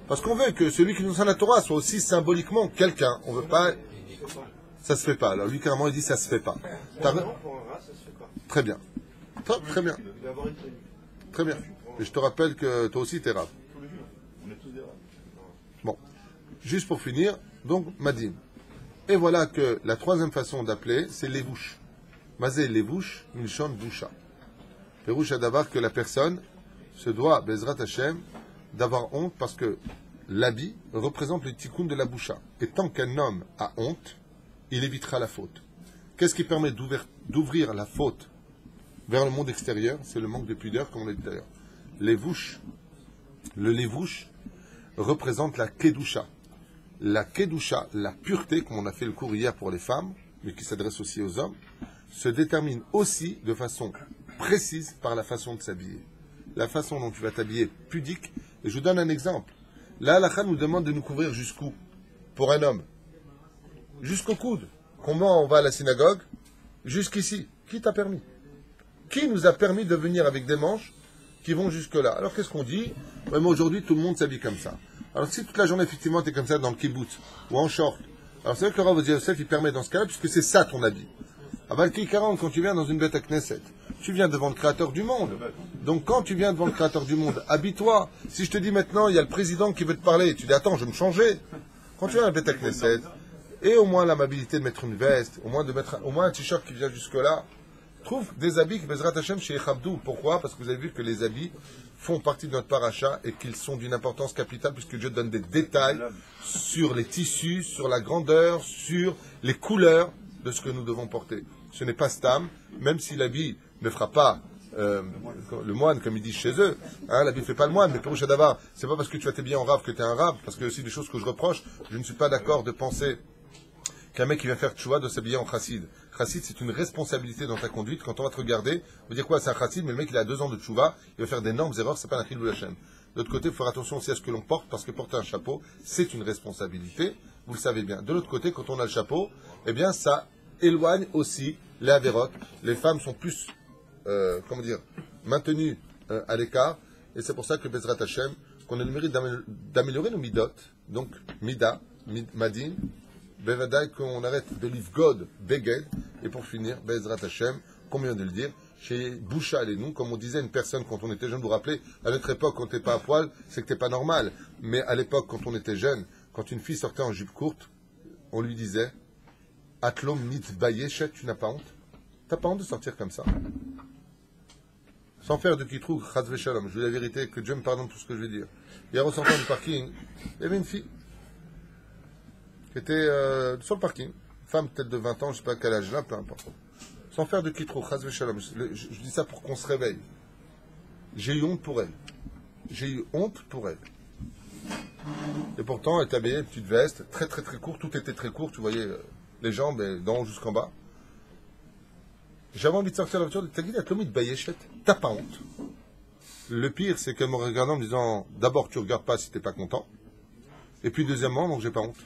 Parce qu'on veut que celui qui nous enseigne la Torah soit aussi symboliquement quelqu'un. On veut pas... Ça se fait pas. Alors lui, carrément, il dit ça se fait pas. Très bien. Très bien. Très bien. Et je te rappelle que toi aussi, t'es rave. Bon. Juste pour finir, donc, Madim. Et voilà que la troisième façon d'appeler, c'est levouche. Mazé levouche, milchon boucha. Pérouche à d'avoir que la personne se doit, Bezrat Hashem, d'avoir honte parce que l'habit représente le tikkun de la boucha. Et tant qu'un homme a honte, il évitera la faute. Qu'est-ce qui permet d'ouvrir la faute vers le monde extérieur? C'est le manque de pudeur, comme on l'a dit d'ailleurs. Le levouche représente la kedusha. La kedusha, la pureté, comme on a fait le cours hier pour les femmes, mais qui s'adresse aussi aux hommes, se détermine aussi de façon précise par la façon de s'habiller. La façon dont tu vas t'habiller pudique. Et je vous donne un exemple. Là, l'Alakha nous demande de nous couvrir jusqu'où? Pour un homme. Jusqu'au coude. Comment on va à la synagogue? Jusqu'ici. Qui t'a permis? Qui nous a permis de venir avec des manches qui vont jusque-là? Alors qu'est-ce qu'on dit? Vraiment, aujourd'hui, tout le monde s'habille comme ça. Alors si toute la journée, effectivement, tu es comme ça dans le kibbutz ou en short, alors c'est vrai que le Rav Yosef, il permet dans ce cas-là, puisque c'est ça ton habit. À Valky 40, quand tu viens dans une bête à Knesset, tu viens devant le Créateur du monde. Donc quand tu viens devant le Créateur du monde, habille-toi. Si je te dis maintenant, il y a le président qui veut te parler, tu dis attends, je vais me changer. Quand tu viens à la bête à Knesset, et au moins l'amabilité de mettre une veste, au moins de mettre au moins un t-shirt qui vient jusque-là, trouve des habits que Bezrat Hashem chez Echabdou. Pourquoi? Parce que vous avez vu que les habits font partie de notre paracha et qu'ils sont d'une importance capitale puisque Dieu donne des détails sur les tissus, sur la grandeur, sur les couleurs de ce que nous devons porter. Ce n'est pas stam, même si l'habit ne fera pas le moine, comme ils disent chez eux. Hein, l'habit ne fait pas le moine, mais Pérouche Adavar, c'est pas parce que tu vas t'habiller en rave que tu es un rave, parce que c'est aussi des choses que je reproche. Je ne suis pas d'accord de penser qu'un mec qui vient faire tchouva doit s'habiller en chassid. Chassid, c'est une responsabilité dans ta conduite. Quand on va te regarder, on va dire quoi, c'est un chassid, mais le mec il a 2 ans de tchouva, il va faire d'énormes erreurs, c'est pas un chilou Hachem. De l'autre côté, il faut faire attention aussi à ce que l'on porte, parce que porter un chapeau, c'est une responsabilité, vous le savez bien. De l'autre côté, quand on a le chapeau, eh bien ça éloigne aussi les avérotes. Les femmes sont plus, maintenues à l'écart, et c'est pour ça que Bezrat Hashem, qu'on a le mérite d'améliorer nos midot, donc mida, madin, bevadaï, qu'on arrête de l'ivgod, beged, et pour finir, Bezrat Hashem, comme on vient de le dire, chez Boucha et nous, comme on disait à une personne quand on était jeune, vous vous rappelez, à notre époque, quand t'es pas à poil, c'est que t'es pas normal. Mais à l'époque, quand on était jeune, quand une fille sortait en jupe courte, on lui disait, Atlom nit bayeshet, tu n'as pas honte? T'as pas honte de sortir comme ça? Sans faire de kitrou, chaz veshalom, je vous dis la vérité, que Dieu me pardonne pour ce que je vais dire. Hier, au sortant du parking, il y avait une fille qui était sur le parking, une femme peut-être de 20 ans, je sais pas quel âge là, peu importe. Sans faire de kitrou, chaz veshalom, je dis ça pour qu'on se réveille. J'ai eu honte pour elle. J'ai eu honte pour elle. Et pourtant, elle était habillée, une petite veste, très très très courte, tout était très court, tu voyais les jambes d'en haut jusqu'en bas. J'avais envie de sortir de la voiture, t'as dit à Tlomit Bayeshet, t'as pas honte. Le pire, c'est qu'elle me regardait en me disant, d'abord, tu regardes pas si t'es pas content. Et puis, deuxièmement, donc j'ai pas honte.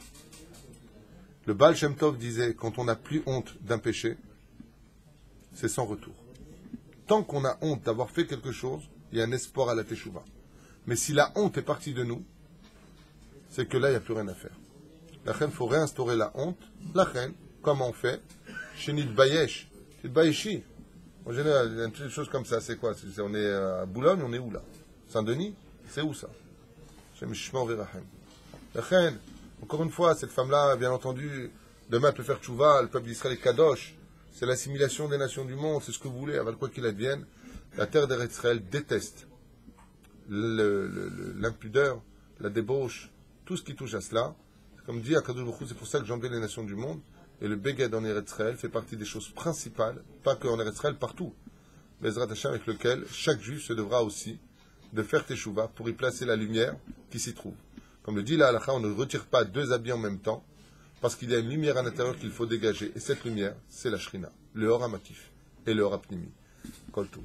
Le Baal Shem Tov disait, quand on n'a plus honte d'un péché, c'est sans retour. Tant qu'on a honte d'avoir fait quelque chose, il y a un espoir à la Teshuvah. Mais si la honte est partie de nous, c'est que là, il n'y a plus rien à faire. La reine, il faut réinstaurer la honte. La reine, comment on fait? Chenit Bayesh. C'est Bayeshi. En général, il y a une petite chose comme ça, c'est quoi? On est à Boulogne, on est où là? Saint-Denis? C'est où ça? Shem Shmor Verahem. La reine, encore une fois, cette femme-là, bien entendu, demain elle peut faire tchouva, le peuple d'Israël est kadosh. C'est l'assimilation des nations du monde, c'est ce que vous voulez, avec quoi qu'il advienne. La terre d'Israël déteste l'impudeur, la débauche, tout ce qui touche à cela. Comme dit Akadosh Baruch Hu, c'est pour ça que j'enlève les nations du monde. Et le Beged en Eretz Israël fait partie des choses principales, pas qu'en Eretz Israël, partout. Bezrat Hashem, avec lequel chaque juif se devra aussi de faire Teshuvah pour y placer la lumière qui s'y trouve. Comme le dit la halakha, on ne retire pas 2 habits en même temps, parce qu'il y a une lumière à l'intérieur qu'il faut dégager. Et cette lumière, c'est la Shrina, le Or Hamatif et le Or Apnimi. Kol Tov.